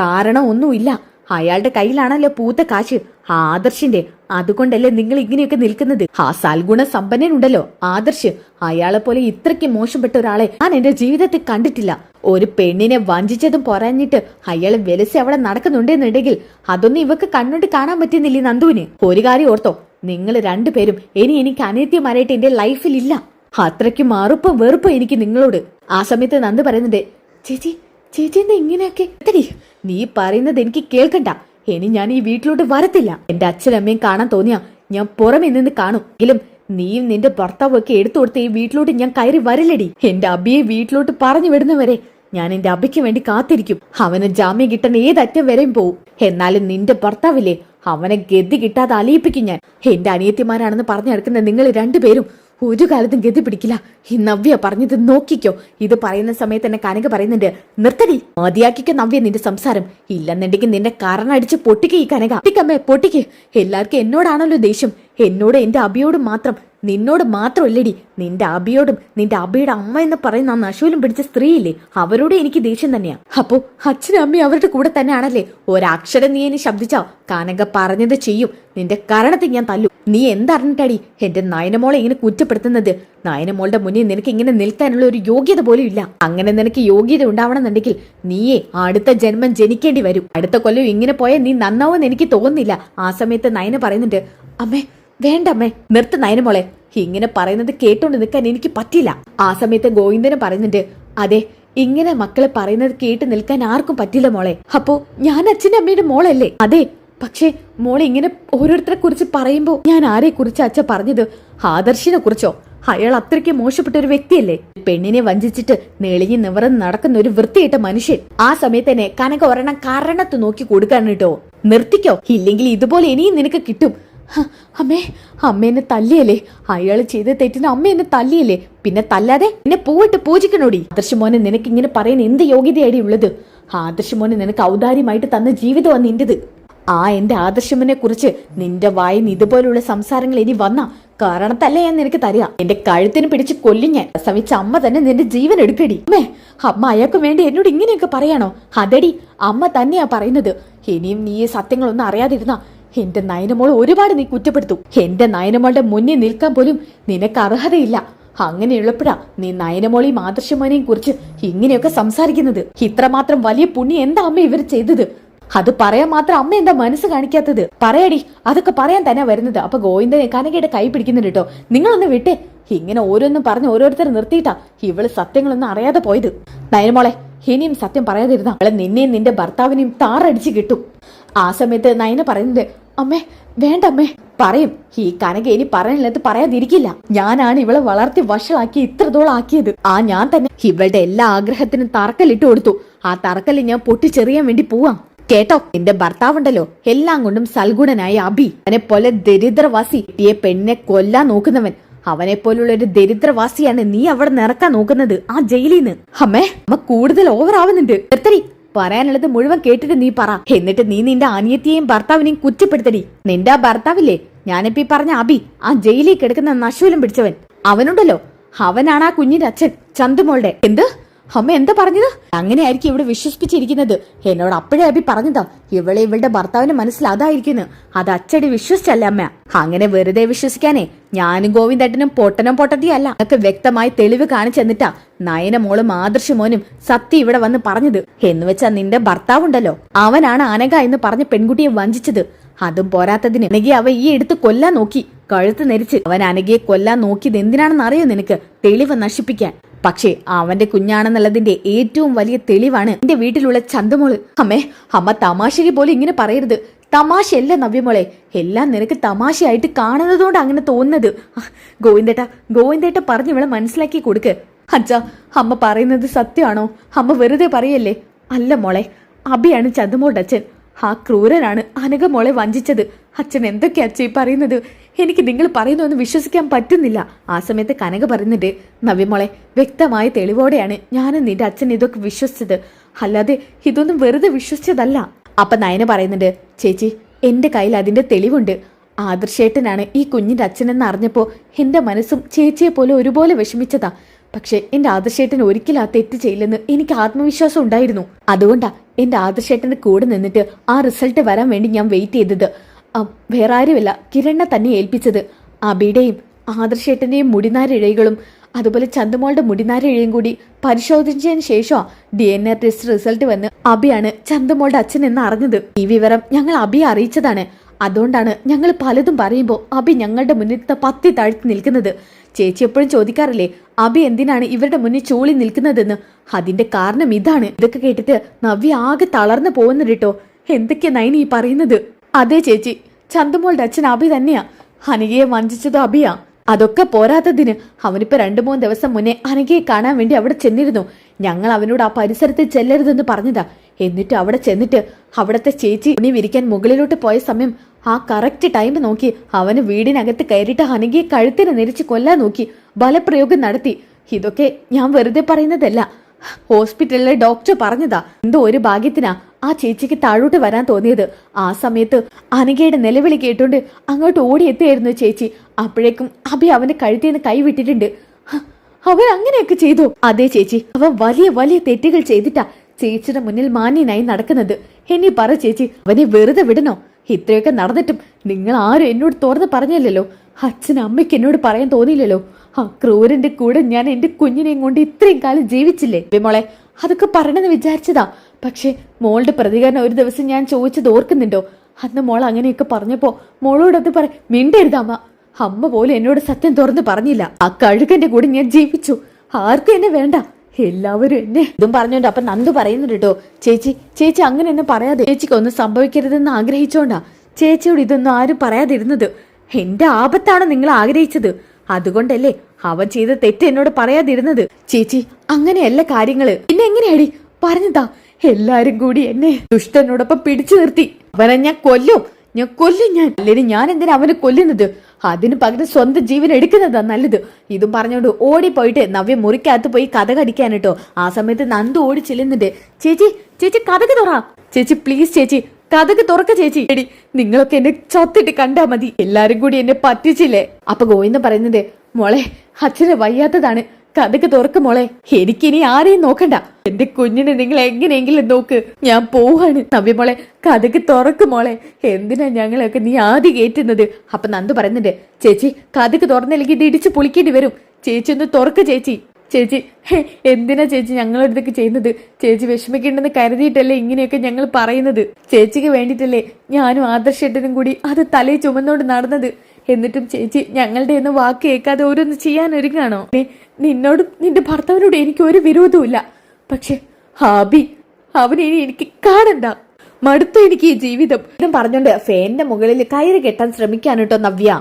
കാരണം ഒന്നുമില്ല. അയാളുടെ കയ്യിലാണല്ലോ പൂത്ത കാശ്, ആദർശിന്റെ. അതുകൊണ്ടല്ലേ നിങ്ങൾ ഇങ്ങനെയൊക്കെ നിൽക്കുന്നത്. ആ സൽഗുണ സമ്പന്നനുണ്ടല്ലോ ആദർശ്, അയാളെ പോലെ ഇത്രയ്ക്ക് മോശപ്പെട്ട ഒരാളെ ഞാൻ എന്റെ ജീവിതത്തിൽ കണ്ടിട്ടില്ല. ഒരു പെണ്ണിനെ വഞ്ചിച്ചതും പോരാഞ്ഞിട്ട് അയാളെ വെലസി അവിടെ നടക്കുന്നുണ്ടെന്നുണ്ടെങ്കിൽ അതൊന്നും ഇവക്ക് കണ്ണുകൊണ്ട് കാണാൻ പറ്റുന്നില്ലേ നന്ദുവിന്. ഒരു കാര്യം ഓർത്തോ, നിങ്ങൾ രണ്ടുപേരും എനിക്ക് അനിത്യമാരായിട്ട് എന്റെ ലൈഫിൽ ഇല്ല. അത്രയ്ക്ക് മറുപ്പും വെറുപ്പും എനിക്ക് നിങ്ങളോട്. ആ സമയത്ത് നന്ദു പറയുന്നുണ്ട്, ചേച്ചി ചേച്ചി എന്താ ഇങ്ങനെയൊക്കെ? നീ പറയുന്നത് എനിക്ക് കേൾക്കണ്ട. ഞാൻ ഈ വീട്ടിലോട്ട് വരത്തില്ല. എന്റെ അച്ഛനമ്മയും കാണാൻ തോന്നിയാ ഞാൻ പുറമെ നിന്ന് കാണും. എങ്കിലും നീയും നിന്റെ ഭർത്താവും ഒക്കെ എടുത്തു കൊടുത്ത ഈ വീട്ടിലോട്ട് ഞാൻ കയറി വരില്ലടി. എന്റെ അബിയെ വീട്ടിലോട്ട് പറഞ്ഞു വിടുന്നവരെ ഞാൻ എന്റെ അബിക്ക് വേണ്ടി കാത്തിരിക്കും. അവന് ജാമ്യം കിട്ടാൻ ഏതറ്റം വരെയും പോവും. എന്നാലും നിന്റെ ഭർത്താവില്ലേ, അവനെ ഗതി കിട്ടാതെ അലിയിപ്പിക്കും ഞാൻ. എന്റെ അനിയത്തിമാരാണെന്ന് പറഞ്ഞു നടക്കുന്ന നിങ്ങൾ രണ്ടുപേരും ഒരു കാലത്തും ഗതി പിടിക്കില്ല. ഈ നവ്യ പറഞ്ഞത് നോക്കിക്കോ. ഇത് പറയുന്ന സമയത്ത് തന്നെ കനക പറയുന്നുണ്ട്, നിർത്തടി, മതിയാക്കിക്കോ നവ്യ നിന്റെ സംസാരം. ഇല്ലെന്നുണ്ടെങ്കിൽ നിന്റെ കരണടിച്ച് പൊട്ടിക്ക് ഈ കനക. പൊട്ടിക്കമ്മേ പൊട്ടിക്ക്. എല്ലാവർക്കും എന്നോടാണല്ലോ ദേഷ്യം. എന്നോട് എന്റെ അബിയോടും മാത്രം, നിന്നോട് മാത്രമല്ലടി, നിന്റെ അബിയോടും നിന്റെ അബിയുടെ അമ്മ എന്ന് പറയുന്ന ആ നശൂലും പിടിച്ച സ്ത്രീയില്ലേ, അവരോട് എനിക്ക് ദേഷ്യം തന്നെയാ. അപ്പോ അച്ഛനും അമ്മയും അവരുടെ കൂടെ തന്നെയാണല്ലേ. ഒരക്ഷരം നീ ഇനി ശബ്ദിച്ചാ കനക പറഞ്ഞത് ചെയ്യും. നിന്റെ കരണത്തിൽ ഞാൻ തല്ലു. നീ എന്തറിഞ്ഞിട്ടാടി എന്റെ നയനമോളെ ഇങ്ങനെ കുറ്റപ്പെടുത്തുന്നത്? നയനമോളുടെ മുന്നിൽ നിനക്ക് ഇങ്ങനെ നിൽക്കാനുള്ള ഒരു യോഗ്യത പോലും ഇല്ല. അങ്ങനെ നിനക്ക് യോഗ്യത ഉണ്ടാവണമെന്നുണ്ടെങ്കിൽ നീയേ അടുത്ത ജന്മം ജനിക്കേണ്ടി വരും. അടുത്ത കൊല്ലം ഇങ്ങനെ പോയാൽ നീ നന്നാവെന്ന് എനിക്ക് തോന്നുന്നില്ല. ആ സമയത്ത് നയന പറയുന്നുണ്ട്, അമ്മേ വേണ്ടമ്മേ, നിർത്ത് നയനമോളെ. ഇങ്ങനെ പറയുന്നത് കേട്ടോണ്ട് നിൽക്കാൻ എനിക്ക് പറ്റില്ല. ആ സമയത്ത് ഗോവിന്ദനും പറയുന്നുണ്ട്, അതെ, ഇങ്ങനെ മക്കളെ പറയുന്നത് കേട്ട് നിൽക്കാൻ ആർക്കും പറ്റില്ല മോളെ. അപ്പോ ഞാൻ അച്ഛൻ്റെ അമ്മയുടെ മോളല്ലേ? അതെ, പക്ഷേ മോളെ ഇങ്ങനെ ഓരോരുത്തരെ കുറിച്ച് പറയുമ്പോ ഞാൻ ആരെ കുറിച്ച് അച്ഛൻ പറഞ്ഞത്? ആദർശിനെ കുറിച്ചോ? അയാൾ അത്രയ്ക്ക് മോശപ്പെട്ട ഒരു വ്യക്തിയല്ലേ. പെണ്ണിനെ വഞ്ചിച്ചിട്ട് നെളിഞ്ഞ് നിവർന്ന് നടക്കുന്ന ഒരു വൃത്തിയിട്ട മനുഷ്യൻ. ആ സമയത്ത് തന്നെ കനക ഒരെണ്ണം കാരണത്ത് നോക്കി കൊടുക്കാൻ കേട്ടോ. നിർത്തിക്കോ, ഇല്ലെങ്കിൽ ഇതുപോലെ ഇനിയും നിനക്ക് കിട്ടും. അമ്മേ, അമ്മേനെ തല്ലിയല്ലേ? അയാൾ ചെയ്ത തെറ്റിന് അമ്മ എന്നെ തല്ലിയല്ലേ? പിന്നെ തല്ലാതെ എന്നെ പോയിട്ട് പൂജിക്കണോടി. ആദർശമോനെ നിനക്ക് ഇങ്ങനെ പറയാൻ എന്ത് യോഗ്യതയാടി ഉള്ളത്? ആദർശമോനെ നിനക്ക് ഔദാര്യമായിട്ട് തന്ന ജീവിതമാണ് നിന്റേത്. ആ എന്റെ ആദർശമനെ കുറിച്ച് നിന്റെ വായിന്ന് ഇതുപോലുള്ള സംസാരങ്ങൾ ഇനി വന്ന കാരണത്തല്ലേ ഞാൻ നിനക്ക് തരിക. എന്റെ കഴുത്തിന് പിടിച്ച് കൊല്ലും ഞാൻ. പ്രസവിച്ച അമ്മ തന്നെ നിന്റെ ജീവൻ എടുക്കടി. അമ്മേ, അമ്മ അയാൾക്ക് വേണ്ടി എന്നോട് ഇങ്ങനെയൊക്കെ പറയാണോ? അതടി, അമ്മ തന്നെയാ പറയുന്നത്. ഇനിയും നീ ഈ സത്യങ്ങളൊന്നും അറിയാതിരുന്ന എന്റെ നയനമോൾ ഒരുപാട് നീ കുറ്റപ്പെടുത്തു. എന്റെ നയനമോളുടെ മുന്നിൽ നിൽക്കാൻ പോലും നിനക്ക് അർഹതയില്ല. അങ്ങനെയുള്ളപ്പോഴാ നീ നയനമോളെയും ആദർശമോനെയും കുറിച്ച് ഇങ്ങനെയൊക്കെ സംസാരിക്കുന്നത്. ഇത്രമാത്രം വലിയ പുണ്യം എന്താ അമ്മ ഇവർ ചെയ്തത്? അത് പറയാൻ മാത്രം അമ്മ എന്താ മനസ്സ് കാണിക്കാത്തത്? പറയടി, അതൊക്കെ പറയാൻ തന്നെ വരുന്നത്. അപ്പൊ ഗോവിന്ദനെ കനകയുടെ കൈ പിടിക്കുന്നുണ്ട് കേട്ടോ. നിങ്ങളൊന്ന് വിട്ടേ. ഇങ്ങനെ ഓരോന്നും പറഞ്ഞ് ഓരോരുത്തരെ നിർത്തിയിട്ടാ ഇവള് സത്യങ്ങളൊന്നും അറിയാതെ പോയത്. നയനമോളെ, ഇനിയും സത്യം പറയാതിരുന്ന അവളെ നിന്നെയും നിന്റെ ഭർത്താവിനെയും താറടിച്ച് കിട്ടും. ആ സമയത്ത് നയന പറയുന്നത്, അമ്മേ വേണ്ടമ്മേ. പറയും, ഈ കനക ഇനി പറയാനുള്ളത് പറയാതിരിക്കില്ല. ഞാനാണ് ഇവളെ വളർത്തി വഷളാക്കി ഇത്രത്തോളം ആക്കിയത്. ഞാൻ തന്നെ ഇവളുടെ എല്ലാ ആഗ്രഹത്തിനും തറക്കല്ലിട്ട് കൊടുത്തു. ആ തറക്കല്ല് ഞാൻ പൊട്ടിച്ചെറിയാൻ വേണ്ടി പോവാം. കേട്ടോ, നിന്റെ ഭർത്താവുണ്ടല്ലോ, എല്ലാം കൊണ്ടും സൽഗുണനായ അബി, അവനെ പോലെ ദരിദ്രവാസി, ഈ പെണ്ണിനെ കൊല്ലാൻ നോക്കുന്നവൻ, അവനെ പോലുള്ള ഒരു ദരിദ്രവാസിയാണ് നീ അവിടെ നിറക്കാൻ നോക്കുന്നത് ആ ജയിലിൽ നിന്ന്. അമ്മ കൂടുതൽ ഓവർ ആവുന്നുണ്ട്. നിർത്തടി, പറയാനുള്ളത് മുഴുവൻ കേട്ടിട്ട് നീ പറ. എന്നിട്ട് നീ നിന്റെ അനിയത്തിയെയും ഭർത്താവിനെയും കുറ്റപ്പെടുത്തടി. നിന്റെ ആ ഭർത്താവില്ലേ, ഞാനിപ്പോ ഈ പറഞ്ഞ അബി, ആ ജയിലിൽ കിടക്കുന്ന നശൂലം പിടിച്ചവൻ, അവനുണ്ടല്ലോ, അവനാണ് ആ കുഞ്ഞിന്റെ അച്ഛൻ ചന്തുമോളുടെ. എന്ത് അമ്മ എന്താ പറഞ്ഞത്? അങ്ങനെയായിരിക്കും ഇവിടെ വിശ്വസിപ്പിച്ചിരിക്കുന്നത്. എന്നോട് അപ്പോഴേ അബി പറഞ്ഞതാ ഇവളുടെ ഭർത്താവിന് മനസ്സിൽ അതായിരിക്കുന്നു. അത് അച്ചടി വിശ്വസിച്ചല്ല അമ്മ. അങ്ങനെ വെറുതെ വിശ്വസിക്കാനേ ഞാനും ഗോവിന്ദേട്ടനും പൊട്ടത്തിയല്ല. അതൊക്കെ വ്യക്തമായി തെളിവ് കാണിച്ചെന്നിട്ടാ നയനമോളും ആദർശമോനും സത്യം ഇവിടെ വന്ന് പറഞ്ഞത്. എന്ന് വെച്ചാ നിന്റെ ഭർത്താവുണ്ടല്ലോ, അവനാണ് അനഘ എന്ന് പറഞ്ഞ പെൺകുട്ടിയെ വഞ്ചിച്ചത്. അതും പോരാത്തതിന് അനഘയെ അവ ഈ എടുത്ത് കൊല്ലാൻ നോക്കി, കഴുത്ത് നെരിച്ച്. അവൻ അനഘയെ കൊല്ലാൻ നോക്കിയത് എന്തിനാണെന്ന് അറിയോ നിനക്ക്? തെളിവ് നശിപ്പിക്കാൻ. പക്ഷേ അവന്റെ കുഞ്ഞാണെന്നുള്ളതിന്റെ ഏറ്റവും വലിയ തെളിവാണ് എന്റെ വീട്ടിലുള്ള ചന്തമോള്. അമ്മ തമാശയ്ക്ക് പോലും ഇങ്ങനെ പറയരുത്. തമാശയല്ല നവ്യമോളെ, എല്ലാം നിനക്ക് തമാശയായിട്ട് കാണുന്നതുകൊണ്ട് അങ്ങനെ തോന്നുന്നത്. ഗോവിന്ദേട്ട പറഞ്ഞ് ഇവളെ മനസ്സിലാക്കി കൊടുക്ക്. അച്ഛാ, അമ്മ പറയുന്നത് സത്യമാണോ? അമ്മ വെറുതെ പറയല്ലേ? അല്ല മോളെ, അബിയാണ് ചന്തമോളുടെ അച്ഛൻ. ആ ക്രൂരനാണ് അനഘ മോളെ വഞ്ചിച്ചത്. അച്ഛൻ എന്തൊക്കെയാ അച്ഛൻ ഈ പറയുന്നത്? എനിക്ക് നിങ്ങൾ പറയുന്നൊന്നും വിശ്വസിക്കാൻ പറ്റുന്നില്ല. ആ സമയത്ത് കനക പറയുന്നുണ്ട്, നവ്യമോളെ, വ്യക്തമായ തെളിവോടെയാണ് ഞാനും നിന്റെ അച്ഛൻ ഇതൊക്കെ വിശ്വസിച്ചത്. അല്ലാതെ ഇതൊന്നും വെറുതെ വിശ്വസിച്ചതല്ല. അപ്പൊ നയന പറയുന്നുണ്ട്, ചേച്ചി, എന്റെ കയ്യിൽ അതിന്റെ തെളിവുണ്ട്. ആദർശേട്ടനാണ് ഈ കുഞ്ഞിന്റെ അച്ഛനെന്ന് അറിഞ്ഞപ്പോ എന്റെ മനസ്സും ചേച്ചിയെ പോലെ ഒരുപോലെ വിഷമിച്ചതാ. പക്ഷെ എന്റെ ആദർശേട്ടൻ ഒരിക്കലും ആ തെറ്റ് ചെയ്യില്ലെന്ന് എനിക്ക് ആത്മവിശ്വാസം ഉണ്ടായിരുന്നു. അതുകൊണ്ടാ എന്റെ ആദർശേട്ടന്റെ കൂടെ നിന്നിട്ട് ആ റിസൾട്ട് വരാൻ വേണ്ടി ഞാൻ വെയിറ്റ് ചെയ്തത്. വേറെ ആരുമില്ല, കിരണിനെ തന്നെ ഏൽപ്പിച്ചത്. അബിയുടെയും ആദർശേട്ടന്റെയും മുടിനാരിഴകളും അതുപോലെ ചന്തുമോളുടെ മുടിനാരിഴയും കൂടി പരിശോധിച്ചതിന് ശേഷം DNA ടെസ്റ്റ് റിസൾട്ട് വന്ന് അബിയാണ് ചന്തുമോളുടെ അച്ഛൻ എന്ന് അറിഞ്ഞത്. ഈ വിവരം ഞങ്ങൾ അബിയെ അറിയിച്ചതാണ്. അതുകൊണ്ടാണ് ഞങ്ങൾ പലതും പറയുമ്പോൾ അബി ഞങ്ങളുടെ മുന്നിൽ പത്തി താഴ്ത്തി നിൽക്കുന്നത്. ചേച്ചി എപ്പോഴും ചോദിക്കാറില്ലേ അബി എന്തിനാണ് ഇവരുടെ മുന്നിൽ ചൂളി നിൽക്കുന്നതെന്ന്? അതിന്റെ കാരണം ഇതാണ്. ഇതൊക്കെ കേട്ടിട്ട് നവ്യ ആകെ തളർന്നു പോകുന്നു കേട്ടോ. എന്തൊക്കെയാ നൈനി ഈ പറയുന്നത്? അതെ ചേച്ചി, ചന്തുമോളുടെ അച്ഛൻ അബി തന്നെയാ. അനഘയെ വഞ്ചിച്ചത് അബിയാ. അതൊക്കെ പോരാത്തതിന് അവനിപ്പോ 2-3 ദിവസം മുന്നേ അനഘയെ കാണാൻ വേണ്ടി അവിടെ ചെന്നിരുന്നു. ഞങ്ങൾ അവനോട് ആ പരിസരത്ത് ചെല്ലരുതെന്ന് പറഞ്ഞതാ. എന്നിട്ട് അവിടെ ചെന്നിട്ട് അവിടത്തെ ചേച്ചി ഉണി വിരിക്കാൻ മുകളിലോട്ട് പോയ സമയം ആ കറക്റ്റ് ടൈം നോക്കി അവന് വീടിനകത്ത് കയറിയിട്ട് അനഘയെ കഴുത്തിന് നെരിച്ച് കൊല്ലാൻ നോക്കി ബലപ്രയോഗം നടത്തി. ഇതൊക്കെ ഞാൻ വെറുതെ പറയുന്നതല്ല. ഹോസ്പിറ്റലിലെ ഡോക്ടർ പറഞ്ഞതാ. എന്തോ ഒരു ഭാഗ്യത്തിനാ ആ ചേച്ചിക്ക് താഴോട്ട് വരാൻ തോന്നിയത്. ആ സമയത്ത് അനഘയുടെ നിലവിളി കേട്ടോണ്ട് അങ്ങോട്ട് ഓടിയെത്തിയായിരുന്നു ചേച്ചി. അപ്പോഴേക്കും അഭി അവന്റെ കഴുത്തിന്ന് കൈവിട്ടിട്ടുണ്ട്. അവൻ അങ്ങനെയൊക്കെ ചെയ്തു? അതെ ചേച്ചി, അവൻ വലിയ വലിയ തെറ്റുകൾ ചെയ്തിട്ടാ ചേച്ചിയുടെ മുന്നിൽ മാന്യനായി നടക്കുന്നത്. ഇനി പറ ചേച്ചി, അവനെ വെറുതെ വിടണോ? ഇത്രയൊക്കെ നടന്നിട്ടും നിങ്ങൾ ആരും എന്നോട് തുറന്ന് പറഞ്ഞില്ലല്ലോ. അച്ഛനും അമ്മയ്ക്ക് എന്നോട് പറയാൻ തോന്നിയില്ലല്ലോ. ആ ക്രൂരന്റെ കൂടെ ഞാൻ എന്റെ കുഞ്ഞിനെയും കൊണ്ട് ഇത്രയും കാലം ജീവിച്ചില്ലേ? മോളെ, അതൊക്കെ പറയണമെന്ന് വിചാരിച്ചതാ. പക്ഷെ മോളുടെ പ്രതികരണം ഒരു ദിവസം ഞാൻ ചോദിച്ചത് ഓർക്കുന്നുണ്ടോ? അന്ന് മോൾ അങ്ങനെയൊക്കെ പറഞ്ഞപ്പോ മോളോടത് മിണ്ടരുത് അമ്മ. അമ്മ പോലും എന്നോട് സത്യം തുറന്ന് പറഞ്ഞില്ല. ആ കഴുകന്റെ കൂടെ ഞാൻ ജീവിച്ചു. ആർക്കും എന്നെ വേണ്ട, എല്ലാവരും എന്നെ. ഇതും പറഞ്ഞോണ്ട് അപ്പൊ നന്ദു പറയുന്നുണ്ട് കേട്ടോ, ചേച്ചി അങ്ങനെ എന്നെ പറയാതെ. ചേച്ചിക്ക് ഒന്നും സംഭവിക്കരുതെന്ന് ആഗ്രഹിച്ചോണ്ടാ ചേച്ചിയോട് ഇതൊന്നും ആരും പറയാതിരുന്നത്. എന്റെ ആപത്താണ് നിങ്ങൾ ആഗ്രഹിച്ചത്. അതുകൊണ്ടല്ലേ അവൻ ചെയ്ത തെറ്റ് എന്നോട് പറയാതിരുന്നത്. ചേച്ചി, അങ്ങനെയല്ല കാര്യങ്ങള്. പിന്നെ എങ്ങനെയാടി പറഞ്ഞതാ? എല്ലാരും കൂടി എന്നെ ദുഷ്ടനോടൊപ്പം പിടിച്ചു നിർത്തി. അവനെ ഞാൻ കൊല്ലും. അല്ലെങ്കിൽ ഞാൻ എന്തിനാ അവനെ കൊല്ലുന്നത്? അതിന് പകരം സ്വന്തം ജീവൻ എടുക്കുന്നതാ നല്ലത്. ഇതും പറഞ്ഞോണ്ട് ഓടിപ്പോയിട്ട് നവ്യ മുറിക്കകത്ത് പോയി കഥ കടിക്കാൻ കേട്ടോ. ആ സമയത്ത് നന്ദു ഓടി ചെല്ലുന്നുണ്ട്. ചേച്ചി കഥക്ക് തുറ. ചേച്ചി പ്ലീസ് ചേച്ചി കഥക്ക് തുറക്ക ചേച്ചി. എടി, നിങ്ങളൊക്കെ എന്നെ ചത്തിട്ട് കണ്ടാ മതി. എല്ലാരും കൂടി എന്നെ പറ്റിച്ചില്ലേ? അപ്പൊ ഗോവിന്ദ പറയുന്നത്, മോളെ അച്ഛന് വയ്യാത്തതാണ്, കഥക്ക് തുറക്ക് മോളെ. എനിക്കിനി ആരെയും നോക്കണ്ട. എന്റെ കുഞ്ഞിനെ നിങ്ങൾ എങ്ങനെയെങ്കിലും നോക്ക്. ഞാൻ പോവാണ്. നവ്യ മോളെ കഥക്ക് തുറക്ക് മോളെ. എന്തിനാ ഞങ്ങളൊക്കെ നീ ആദ്യം കയറ്റുന്നത്? അപ്പൊ നന്ദു പറയുന്നുണ്ട്, ചേച്ചി കഥക്ക് തുറന്നില്ലെങ്കിൽ ഇത് ഇടിച്ച് പൊളിക്കേണ്ടി വരും. ചേച്ചി ഒന്ന് തുറക്ക് ചേച്ചി. എന്തിനാ ചേച്ചി ഞങ്ങളടുത്തൊക്കെ ചെയ്യുന്നത്? ചേച്ചി വിഷമിക്കണ്ടെന്ന് കരുതിയിട്ടല്ലേ ഇങ്ങനെയൊക്കെ ഞങ്ങൾ പറയുന്നത്? ചേച്ചിക്ക് വേണ്ടിയിട്ടല്ലേ ഞാനും ആദർശേട്ടനും കൂടി അത് തലയിൽ ചുമന്നോണ്ട് നടന്നത്. എന്നിട്ടും ചേച്ചി ഞങ്ങളുടെ ഒന്നും വാക്ക് കേൾക്കാതെ ഓരോന്ന് ചെയ്യാൻ ഒരുങ്ങാണോ? നിന്നോടും നിന്റെ ഭർത്താവിനോടും എനിക്ക് ഒരു വിരോധവും. പക്ഷെ ഹാബി, അവനിനി എനിക്ക് കാണണ്ട. മടുത്തു എനിക്ക് ഈ ജീവിതം. പറഞ്ഞോണ്ട് ഫാനിന്റെ മുകളിൽ കയറി കെട്ടാൻ ശ്രമിക്കാനോട്ടോ നവ്യ.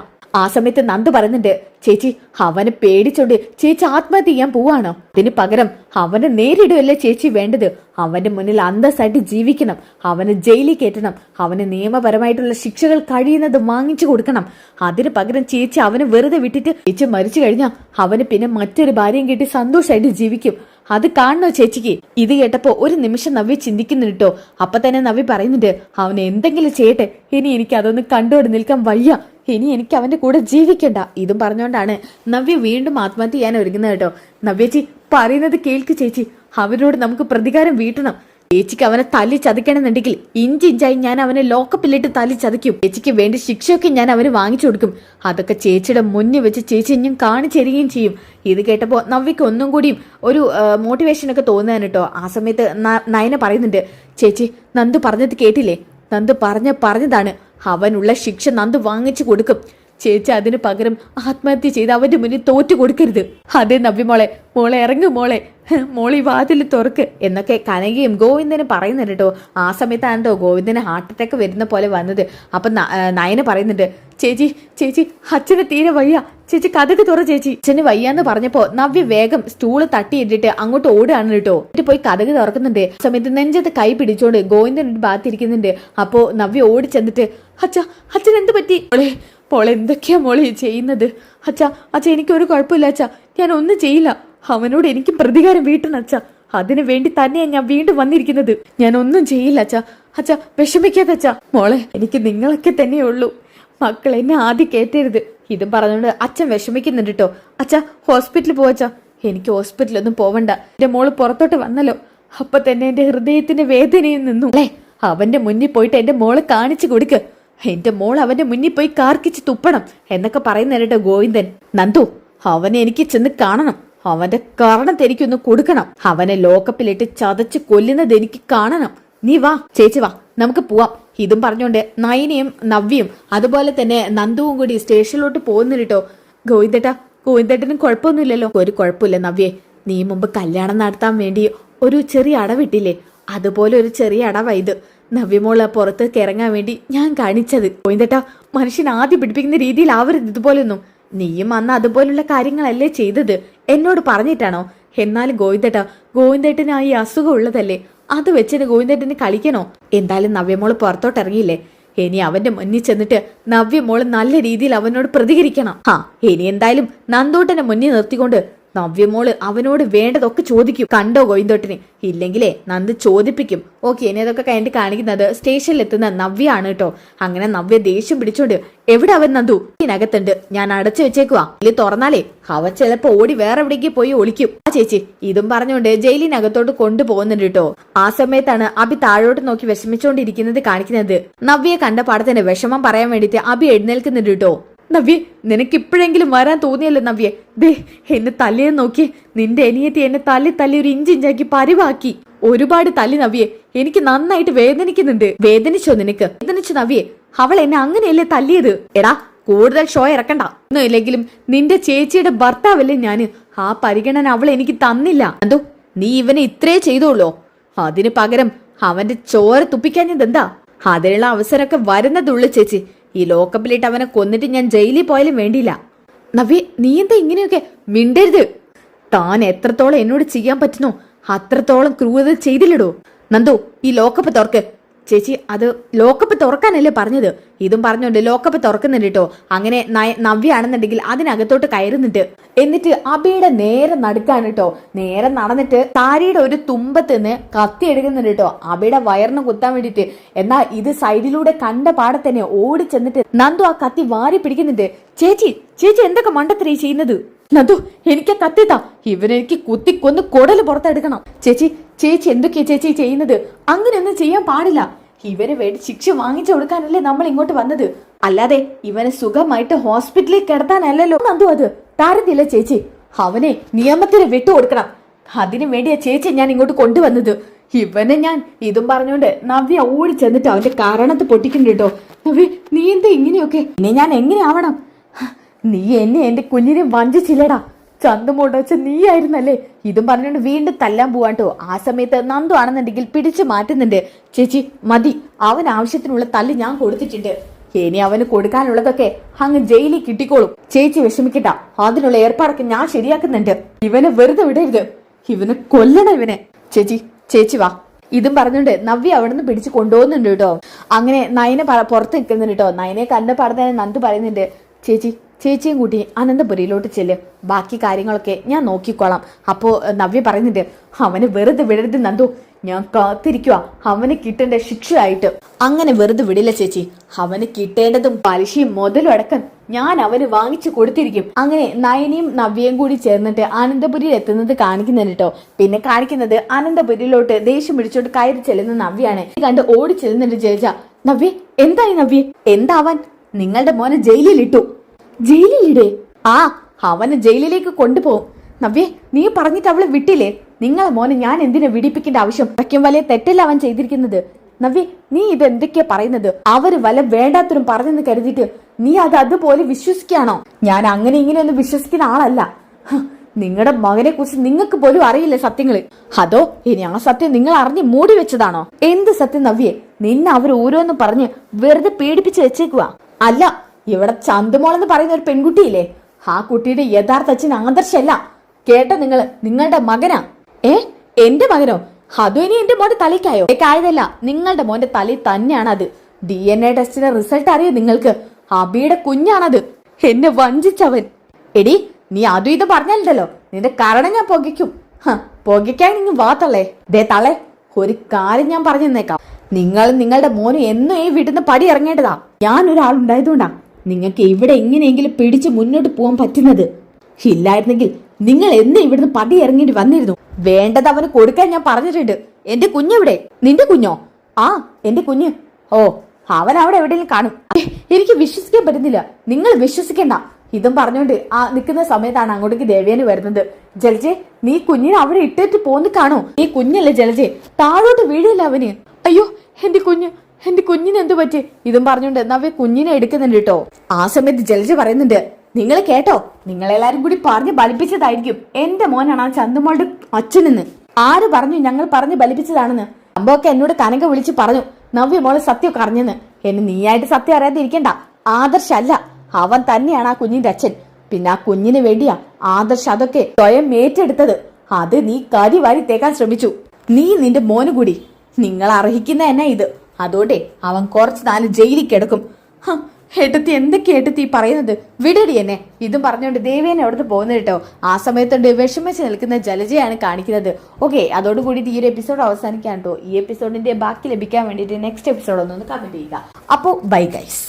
ആ സമയത്ത് നന്ദു പറയുന്നുണ്ട്, ചേച്ചി അവനെ പേടിച്ചോണ്ട് ചേച്ചി ആത്മഹത്യ ചെയ്യാൻ പോവാണോ? ഇതിന് പകരം അവനെ നേരിടുകയല്ലേ ചേച്ചി വേണ്ടത്. അവന്റെ മുന്നിൽ അന്തസ്സായിട്ട് ജീവിക്കണം. അവനെ ജയിലിൽ കയറ്റണം. അവന് നിയമപരമായിട്ടുള്ള ശിക്ഷകൾ കഴിയുന്നത് വാങ്ങിച്ചു കൊടുക്കണം. അതിന് പകരം ചേച്ചി അവനെ വെറുതെ വിട്ടിട്ട് ചേച്ചി മരിച്ചു കഴിഞ്ഞാൽ അവന് പിന്നെ മറ്റൊരു ഭാര്യയും കിട്ടി സന്തോഷമായിട്ട് ജീവിക്കും. അത് കാണണോ ചേച്ചിക്ക്? ഇത് കേട്ടപ്പോ ഒരു നിമിഷം നവ്യ ചിന്തിക്കുന്നു കേട്ടോ. അപ്പൊ തന്നെ നവ്യ പറയുന്നുണ്ട്, അവന് എന്തെങ്കിലും ചെയ്യട്ടെ, ഇനി എനിക്ക് അതൊന്നും കണ്ടോട് നിൽക്കാൻ വയ്യ. ഇനി എനിക്ക് അവന്റെ കൂടെ ജീവിക്കണ്ട. ഇതും പറഞ്ഞുകൊണ്ടാണ് നവ്യ വീണ്ടും ആത്മഹത്യ ചെയ്യാൻ ഒരുങ്ങുന്നത് കേട്ടോ. നവ്യച്ചി പറയുന്നത് കേൾക്ക് ചേച്ചി. അവരോട് നമുക്ക് പ്രതികാരം വീട്ടണം. ചേച്ചിക്ക് അവനെ തല്ലി ചതയ്ക്കണമെന്നുണ്ടെങ്കിൽ ഇഞ്ചിഞ്ചായി ഞാൻ അവനെ ലോക്കപ്പിലിട്ട് തല്ലി ചതയ്ക്കും. ചേച്ചിക്ക് വേണ്ടി ശിക്ഷയൊക്കെ ഞാൻ അവന് വാങ്ങിച്ചു കൊടുക്കും. അതൊക്കെ ചേച്ചിയുടെ മുന്നിൽ വെച്ച് ചേച്ചി ഞാൻ കാണിച്ചു തരികയും ചെയ്യും. ഇത് കേട്ടപ്പോ നവ്യക്ക് ഒന്നും കൂടിയും ഒരു മോട്ടിവേഷനൊക്കെ തോന്നുകയാണ് കേട്ടോ. ആ സമയത്ത് നയന പറയുന്നുണ്ട്, ചേച്ചി നന്ദു പറഞ്ഞത് കേട്ടില്ലേ? നന്ദു പറഞ്ഞതാണ് അവനുള്ള ശിക്ഷ നന്ദു വാങ്ങിച്ചു കൊടുക്കും. ചേച്ചി അതിന് പകരം ആത്മഹത്യ ചെയ്ത് അവന്റെ മുന്നിൽ തോറ്റു കൊടുക്കരുത്. അതെ നവ്യമോളെ, മോളെ ഇറങ്ങും മോളെ, മോളി വാതിൽ തുറക്ക് എന്നൊക്കെ കനകയും ഗോവിന്ദനും പറയുന്നുണ്ട് കേട്ടോ. ആ സമയത്താണ് കേട്ടോ ഗോവിന്ദന് ഹാർട്ട് അറ്റാക്ക് വരുന്ന പോലെ വന്നത്. അപ്പൊ നയന പറയുന്നുണ്ട്, ചേച്ചി അച്ഛന് തീരെ വയ്യ, ചേച്ചി കഥക്ക് തുറ ചേച്ചി. അച്ഛന് വയ്യാന്ന് പറഞ്ഞപ്പോ നവ്യ വേഗം സ്റ്റൂള് തട്ടിയിട്ടിട്ട് അങ്ങോട്ട് ഓടുകയാണ് കേട്ടോ. എന്നിട്ട് പോയി കഥക്ക് തുറക്കുന്നുണ്ട്. ആ സമയത്ത് നെഞ്ചത്ത് കൈ പിടിച്ചോണ്ട് ഗോവിന്ദൻ ഒരു ഭാഗത്തിരിക്കുന്നുണ്ട്. അപ്പോ നവ്യ ഓടി ചെന്നിട്ട്, അച്ഛൻ എന്ത് പറ്റി? മോളെ എന്തൊക്കെയാ മോളെ ചെയ്യുന്നത്? അച്ഛാ എനിക്കൊരു കുഴപ്പമില്ല അച്ഛാ, ഞാൻ ഒന്നും ചെയ്യില്ല. അവനോട് എനിക്ക് പ്രതികാരം വീട്ടണം അച്ഛാ. അതിനു വേണ്ടി തന്നെയാണ് ഞാൻ വീണ്ടും വന്നിരിക്കുന്നത്. ഞാൻ ഒന്നും ചെയ്യില്ല അച്ഛാ വിഷമിക്കാതെ അച്ഛാ. മോളെ എനിക്ക് നിങ്ങളൊക്കെ തന്നെയുള്ളൂ. മക്കൾ എന്നെ ആദ്യം കേറ്റരുത്. ഇതും പറഞ്ഞുകൊണ്ട് അച്ഛൻ വിഷമിക്കുന്നുണ്ട് കേട്ടോ. അച്ഛാ ഹോസ്പിറ്റലിൽ പോവച്ചാ. എനിക്ക് ഹോസ്പിറ്റലൊന്നും പോവണ്ട. എന്റെ മോള് പുറത്തോട്ട് വന്നല്ലോ, അപ്പൊ തന്നെ എന്റെ ഹൃദയത്തിന്റെ വേദനയിൽ നിന്നു. അല്ലേ, അവന്റെ മുന്നിൽ പോയിട്ട് എന്റെ മോളെ കാണിച്ചു കൊടുക്ക്. എന്റെ മോൾ അവന്റെ മുന്നിൽ പോയി കാർക്കിച്ച് തുപ്പണം എന്നൊക്കെ പറയുന്ന ഗോവിന്ദൻ. നന്ദു, അവനെ എനിക്ക് ചെന്ന് കാണണം. അവന്റെ കാരണത്തെ എനിക്കൊന്ന് കൊടുക്കണം. അവനെ ലോക്കപ്പിലിട്ട് ചതച്ച് കൊല്ലുന്നത് എനിക്ക് കാണണം. നീ വാ ചേച്ചി, വാ നമുക്ക് പോവാം. ഇതും പറഞ്ഞുകൊണ്ട് നയനയും നവ്യയും അതുപോലെ തന്നെ നന്ദുവും കൂടി സ്റ്റേഷനിലോട്ട് പോകുന്നിട്ടോ. ഗോവിന്ദേട്ടനും കുഴപ്പമൊന്നുമില്ലല്ലോ? ഒരു കുഴപ്പമില്ല നവ്യെ. നീ മുമ്പ് കല്യാണം നടത്താൻ വേണ്ടി ഒരു ചെറിയ അടവിട്ടില്ലേ, അതുപോലെ ഒരു ചെറിയ അടവാ ഇത്. നവ്യമോള് പുറത്തേക്ക് ഇറങ്ങാൻ വേണ്ടി ഞാൻ കാണിച്ചത്. ഗോവിന്ദേട്ടാ, മനുഷ്യൻ ആദ്യം പിടിപ്പിക്കുന്ന രീതിയിലാവരുത് ഇതുപോലൊന്നും. നീയും അന്ന് അതുപോലുള്ള കാര്യങ്ങളല്ലേ ചെയ്തത്, എന്നോട് പറഞ്ഞിട്ടാണോ? എന്നാലും ഗോവിന്ദേട്ടന് ഈ അസുഖം ഉള്ളതല്ലേ, അത് വെച്ചിട്ട് ഗോവിന്ദേട്ടന് കളിക്കണോ? എന്തായാലും നവ്യമോള് പുറത്തോട്ട് ഇറങ്ങിയില്ലേ, ഇനി അവന്റെ മുന്നിൽ ചെന്നിട്ട് നവ്യമോള് നല്ല രീതിയിൽ അവനോട് പ്രതികരിക്കണം. ഇനി എന്തായാലും നന്ദോട്ടനെ മുന്നിൽ നിർത്തിക്കൊണ്ട് നവ്യമോള് അവനോട് വേണ്ടതൊക്കെ ചോദിക്കും. കണ്ടോ ഗോവിന്ദേട്ടനെ? ഇല്ലെങ്കിലേ നന്ദ് ചോദിപ്പിക്കും. ഓക്കെ, ഇനി അതൊക്കെ കഴിഞ്ഞിട്ട് കാണിക്കുന്നത് സ്റ്റേഷനിൽ എത്തുന്ന നവ്യാണ് കേട്ടോ. അങ്ങനെ നവ്യ ദേഷ്യം പിടിച്ചോണ്ട്, എവിടെ അവൻ നന്ദു? ഇതിനകത്തുണ്ട്, ഞാൻ അടച്ചു വെച്ചേക്കുവാ. ഇതിൽ തുറന്നാലേ അവൻ ചിലപ്പോ ഓടി വേറെ എവിടേക്ക് പോയി ഒളിക്കും. ആ ചേച്ചി ഇതും പറഞ്ഞുകൊണ്ട് ജയിലിനകത്തോട്ട് കൊണ്ടുപോകുന്നുണ്ട് കേട്ടോ. ആ സമയത്താണ് അഭി താഴോട്ട് നോക്കി വിഷമിച്ചോണ്ടിരിക്കുന്നത് കാണിക്കുന്നത്. നവ്യയെ കണ്ട പാടത്തിന്റെ വിഷമം പറയാൻ വേണ്ടിട്ട് അഭി എഴുന്നേൽക്കുന്നുണ്ട് കേട്ടോ. നവ്യെ, നിനക്ക് ഇപ്പോഴെങ്കിലും വരാൻ തോന്നിയല്ലോ നവ്യെ. ദേ എന്നെ തല്ലിയെ നോക്കി. നിന്റെ അനിയത്തി എന്നെ തല്ലി ഒരു ഇഞ്ചിഞ്ചാക്കി പരിവാക്കി. ഒരുപാട് തല്ലി നവ്യെ, എനിക്ക് നന്നായിട്ട് വേദനിക്കുന്നുണ്ട്. വേദനിച്ചോ നിനക്ക്? വേദനിച്ചു നവ്യെ, അവൾ എന്നെ അങ്ങനെയല്ലേ തല്ലിയത്. എടാ, കൂടുതൽ ഷോ ഇറക്കണ്ട. ഒന്നും ഇല്ലെങ്കിലും നിന്റെ ചേച്ചിയുടെ ഭർത്താവല്ലേ ഞാന്. ആ പരിഗണന അവൾ എനിക്ക് തന്നില്ല. എന്തോ നീ ഇവനെ ഇത്രേ ചെയ്തോളൂ, അതിന് പകരം അവന്റെ ചോര തുപ്പിക്കാഞ്ഞതെന്താ? അതിനുള്ള അവസരമൊക്കെ വരുന്നതുള്ളു ചേച്ചി. ഈ ലോക്കപ്പിലിട്ട് അവനെ കൊന്നിട്ട് ഞാൻ ജയിലിൽ പോയാലും വേണ്ടിയില്ല. നവ്യ, നീ എന്താ ഇങ്ങനെയൊക്കെ? മിണ്ടരുത്. താൻ എത്രത്തോളം എന്നോട് ചെയ്യാൻ പറ്റുന്നോ അത്രത്തോളം ക്രൂരത ചെയ്തില്ലടോ. നന്ദു, ഈ ലോക്കപ്പ് തുറക്ക്. ചേച്ചി, അത് ലോക്കപ്പ് തുറക്കാനല്ലേ പറഞ്ഞത്? ഇതും പറഞ്ഞോണ്ട് ലോക്കപ്പ് തുറക്കുന്നുണ്ട് കേട്ടോ. അങ്ങനെ നവ്യ ആണെന്നുണ്ടെങ്കിൽ അതിനകത്തോട്ട് കയറുന്നുണ്ട്. എന്നിട്ട് അബിയുടെ നേരെ നടക്കാണ് കേട്ടോ. നേരെ നടന്നിട്ട് സാരിയുടെ ഒരു തുമ്പത്ത് നിന്ന് കത്തി എടുക്കുന്നുണ്ട് കേട്ടോ, അബിയുടെ വയറിന് കുത്താൻ വേണ്ടിട്ട്. എന്നാൽ ഇത് സൈഡിലൂടെ കണ്ട പാടെ തന്നെ ഓടി ചെന്നിട്ട് നന്ദു ആ കത്തി വാരി പിടിക്കുന്നുണ്ട്. ചേച്ചി എന്തൊക്കെ മണ്ടത്തരീ ചെയ്യുന്നത്? നന്ദു, എനിക്ക് കത്തിത്താ, ഇവനെനിക്ക് കുത്തിക്കൊന്ന് കുടല് പുറത്തെടുക്കണം. ചേച്ചി എന്തൊക്കെയാ ചേച്ചി ചെയ്യുന്നത്? അങ്ങനെയൊന്നും ചെയ്യാൻ പാടില്ല. ഇവന് വേണ്ടി ശിക്ഷ വാങ്ങിച്ചു കൊടുക്കാനല്ലേ നമ്മൾ ഇങ്ങോട്ട് വന്നത്, അല്ലാതെ ഇവനെ സുഖമായിട്ട് ഹോസ്പിറ്റലിൽ കിടത്താനല്ലല്ലോ. നന്ദു, അത് താരത്തില്ല ചേച്ചി. അവനെ നിയമത്തിന് വിട്ടുകൊടുക്കണം. അതിനു വേണ്ടിയാ ചേച്ചി ഞാൻ ഇങ്ങോട്ട് കൊണ്ടുവന്നത്. ഇവനെ ഞാൻ ഇതും പറഞ്ഞോണ്ട് നവ്യ ഓടി ചെന്നിട്ട് അവന്റെ കാരണത്ത് പൊട്ടിക്കുന്നുണ്ട് കേട്ടോ. നവ്യ, നീ എന്താ ഇങ്ങനെയൊക്കെ? ഇനി ഞാൻ എങ്ങനെ ആവണം? നീ എന്നെ എന്റെ കുഞ്ഞിനെ വഞ്ചിച്ചില്ലടാ. ചന്തുമോട്ടച്ച നീ ആയിരുന്നല്ലേ? ഇതും പറഞ്ഞുകൊണ്ട് വീണ്ടും തല്ലാൻ പോവാട്ടോ. ആ സമയത്ത് നന്ദു ആണെന്നുണ്ടെങ്കിൽ പിടിച്ചു മാറ്റുന്നുണ്ട്. ചേച്ചി മതി, അവൻ ആവശ്യത്തിനുള്ള തല്ല് ഞാൻ കൊടുത്തിട്ടുണ്ട്. ഇനി അവന് കൊടുക്കാനുള്ളതൊക്കെ അങ്ങ് ജയിലിൽ കിട്ടിക്കോളും. ചേച്ചി വിഷമിക്കട്ട, അതിനുള്ള ഏർപ്പാടൊക്കെ ഞാൻ ശരിയാക്കുന്നുണ്ട്. ഇവനെ വെറുതെ വിടരുത്, ഇവനെ കൊല്ലണം ഇവനെ. ചേച്ചി വാ. ഇതും പറഞ്ഞുകൊണ്ട് നവ്യ അവിടെ നിന്ന് പിടിച്ച് കൊണ്ടുപോകുന്നുണ്ട് കേട്ടോ. അങ്ങനെ നയനെ പുറത്ത് നിൽക്കുന്നുണ്ട് കേട്ടോ. നയനെ കണ്ട പാടത്തന്നെ നന്ദു പറയുന്നുണ്ട്, ചേച്ചിയും കൂട്ടി അനന്തപുരിയിലോട്ട് ചെല്ല്, ബാക്കി കാര്യങ്ങളൊക്കെ ഞാൻ നോക്കിക്കോളാം. അപ്പോൾ നവ്യ പറയുന്നുണ്ട്, അവന് വെറുതെ വിടരുത് നന്ദു, ഞാൻ കാത്തിരിക്കുക അവന് കിട്ടേണ്ട ശിക്ഷയായിട്ട്. അങ്ങനെ വെറുതെ വിടില്ല ചേച്ചി, അവന് കിട്ടേണ്ടതും പലിശയും മുതലും അടക്കം ഞാൻ അവന് വാങ്ങിച്ചു കൊടുത്തിരിക്കും. അങ്ങനെ നയനിയും നവ്യയും കൂടി ചേർന്നിട്ട് അനന്തപുരിയിൽ എത്തുന്നത് കാണിക്കുന്നുണ്ട് കേട്ടോ. പിന്നെ കാണിക്കുന്നത് അനന്തപുരിയിലോട്ട് ദേഷ്യം പിടിച്ചോട്ട് കയറി ചെല്ലുന്ന നവ്യാണ്. കണ്ട് ഓടി ചെല്ലുന്നുണ്ട് ജയജ. നവ്യ, എന്തായി നവ്യ? എന്താവാൻ? നിങ്ങളുടെ മോനെ ജയിലിലിട്ടു. ജയിലിലിടേ? അവന് ജയിലിലേക്ക് കൊണ്ടുപോകും. നവ്യ, നീ പറഞ്ഞിട്ട് അവളെ വിട്ടില്ലേ? നിങ്ങളെ മോനെ ഞാൻ എന്തിനാ വിടിപ്പിക്കേണ്ട ആവശ്യം? അത്രയ്ക്കും വലിയ തെറ്റല്ല അവൻ ചെയ്തിരിക്കുന്നത്. നവ്യ, നീ ഇത് എന്തൊക്കെയാ പറയുന്നത്? അവര് വല്ല വേണ്ടാത്തരും പറഞ്ഞെന്ന് കരുതിയിട്ട് നീ അത് അതുപോലെ വിശ്വസിക്കുകയാണോ? ഞാൻ അങ്ങനെ ഇങ്ങനെയൊന്നും വിശ്വസിക്കുന്ന ആളല്ല. നിങ്ങളുടെ മകനെ കുറിച്ച് നിങ്ങൾക്ക് പോലും അറിയില്ല സത്യങ്ങള്. അതോ ഇനി ആ സത്യം നിങ്ങൾ അറിഞ്ഞ് മൂടി വെച്ചതാണോ? എന്ത് സത്യം നവ്യെ? നിന്നെ അവർ ഓരോന്നും പറഞ്ഞ് വെറുതെ പേടിപ്പിച്ച് വെച്ചേക്കുവാ. അല്ല, ഇവിടെ ചന്തുമോളെന്ന് പറയുന്ന ഒരു പെൺകുട്ടിയില്ലേ, ആ കുട്ടിയുടെ യഥാർത്ഥ അച്ഛൻ ആദർശല്ല. കേട്ടോ നിങ്ങളുടെ മകനാ. എന്റെ മകനോ? അതും ഇനി എന്റെ മോന്റെ തലയ്ക്കായോ? ആയതല്ല, നിങ്ങളുടെ മോന്റെ തലയിൽ തന്നെയാണ് അത്. DNA ടെസ്റ്റിന്റെ റിസൾട്ട് അറിയോ നിങ്ങൾക്ക്? അബിയുടെ കുഞ്ഞാണത്. എന്നെ വഞ്ചിച്ചവൻ. എടി, നീ അതും ഇത് പറഞ്ഞല്ലോ, നിന്റെ കാരണം ഞാൻ പൊകിക്കും. പൊകിക്കാൻ നിങ്ങൾ വാത്തള്ളേ. ദേ തള്ളേ, ഒരു കാര്യം ഞാൻ പറഞ്ഞു തന്നേക്കാം. നിങ്ങളും നിങ്ങളുടെ മോനും എന്നും ഈ വീട്ടിൽ നിന്ന് പടി ഇറങ്ങേണ്ടതാ. ഞാനൊരാളുണ്ടായതുകൊണ്ടാ നിങ്ങൾക്ക് ഇവിടെ എങ്ങനെയെങ്കിലും പിടിച്ച് മുന്നോട്ട് പോകാൻ പറ്റുന്നത്. ഇല്ലായിരുന്നെങ്കിൽ നിങ്ങൾ എന്ന് ഇവിടുന്ന് പടി ഇറങ്ങിയിട്ട് വന്നിരുന്നു. വേണ്ടത് അവന് കൊടുക്കാൻ ഞാൻ പറഞ്ഞിട്ടുണ്ട്. എന്റെ കുഞ്ഞെവിടെ? നിന്റെ കുഞ്ഞോ? ആ, എന്റെ കുഞ്ഞ്. ഓ, അവൻ അവിടെ എവിടെയെങ്കിലും കാണും. എനിക്ക് വിശ്വസിക്കാൻ പറ്റുന്നില്ല. നിങ്ങൾ വിശ്വസിക്കണ്ട. ഇതും പറഞ്ഞുകൊണ്ട് ആ നിൽക്കുന്ന സമയത്താണ് അങ്ങോട്ടേക്ക് ദേവേന് വരുന്നത്. ജലജെ, നീ കുഞ്ഞിനെ അവിടെ ഇട്ടിട്ട് പോന്ന് കാണോ? ഈ കുഞ്ഞല്ലേ ജലജെ, താഴോട്ട് വീഴില്ല അവന്. അയ്യോ, എന്റെ കുഞ്ഞിന് എന്ത് പറ്റി? ഇതും പറഞ്ഞുകൊണ്ട് നവ്യ കുഞ്ഞിനെ എടുക്കുന്നുണ്ട് കേട്ടോ. ആ സമയത്ത് ജലജ പറയുന്നുണ്ട്, നിങ്ങൾ കേട്ടോ, നിങ്ങളെല്ലാരും കൂടി പറഞ്ഞ് ബലിപ്പിച്ചതായിരിക്കും. എന്റെ മോനാണ് ആ ചന്തുമോളുടെ അച്ഛനെന്ന്. ആര് പറഞ്ഞു ഞങ്ങൾ പറഞ്ഞ് ബലിപ്പിച്ചതാണെന്ന്? സംഭവമൊക്കെ എന്നോട് കനക വിളിച്ച് പറഞ്ഞു. നവ്യ മോളെ സത്യമൊക്കെ അറിഞ്ഞെന്ന്. എന്നെ നീയായിട്ട് സത്യം അറിയാതെ ഇരിക്കണ്ട. ആദർശ് അല്ല, അവൻ തന്നെയാണ് ആ കുഞ്ഞിന്റെ അച്ഛൻ. പിന്നെ ആ കുഞ്ഞിന് വേണ്ടിയാ ആദർശ് അതൊക്കെ സ്വയം ഏറ്റെടുത്തത്. അത് നീ കരിവാരി തേക്കാൻ ശ്രമിച്ചു. നീ നിന്റെ മോന് കൂടി. നിങ്ങൾ അർഹിക്കുന്ന തന്നെ ഇത്. അതോടെ അവൻ കുറച്ച് നാല് ജയിലിൽ കിടക്കും. ഏട്ടത്തി, എന്തൊക്കെ ഏട്ടത്തി പറയുന്നത്? വിടടി എന്നെ. ഇതും പറഞ്ഞുകൊണ്ട് ദേവേനെ അവിടുന്ന് പോകുന്നത് കേട്ടോ. ആ സമയത്തുണ്ട് വിഷമിച്ച് നിൽക്കുന്ന ജലജയാണ് കാണിക്കുന്നത്. ഓക്കെ, അതോടുകൂടി ഈ ഒരു എപ്പിസോഡ് അവസാനിക്കാൻ കേട്ടോ. ഈ എപ്പിസോഡിന്റെ ബാക്കി ലഭിക്കാൻ വേണ്ടിയിട്ട് നെക്സ്റ്റ് എപ്പിസോഡ് ഒന്ന് കമന്റ് ചെയ്യുക. അപ്പോൾ ബൈ ഗൈസ്.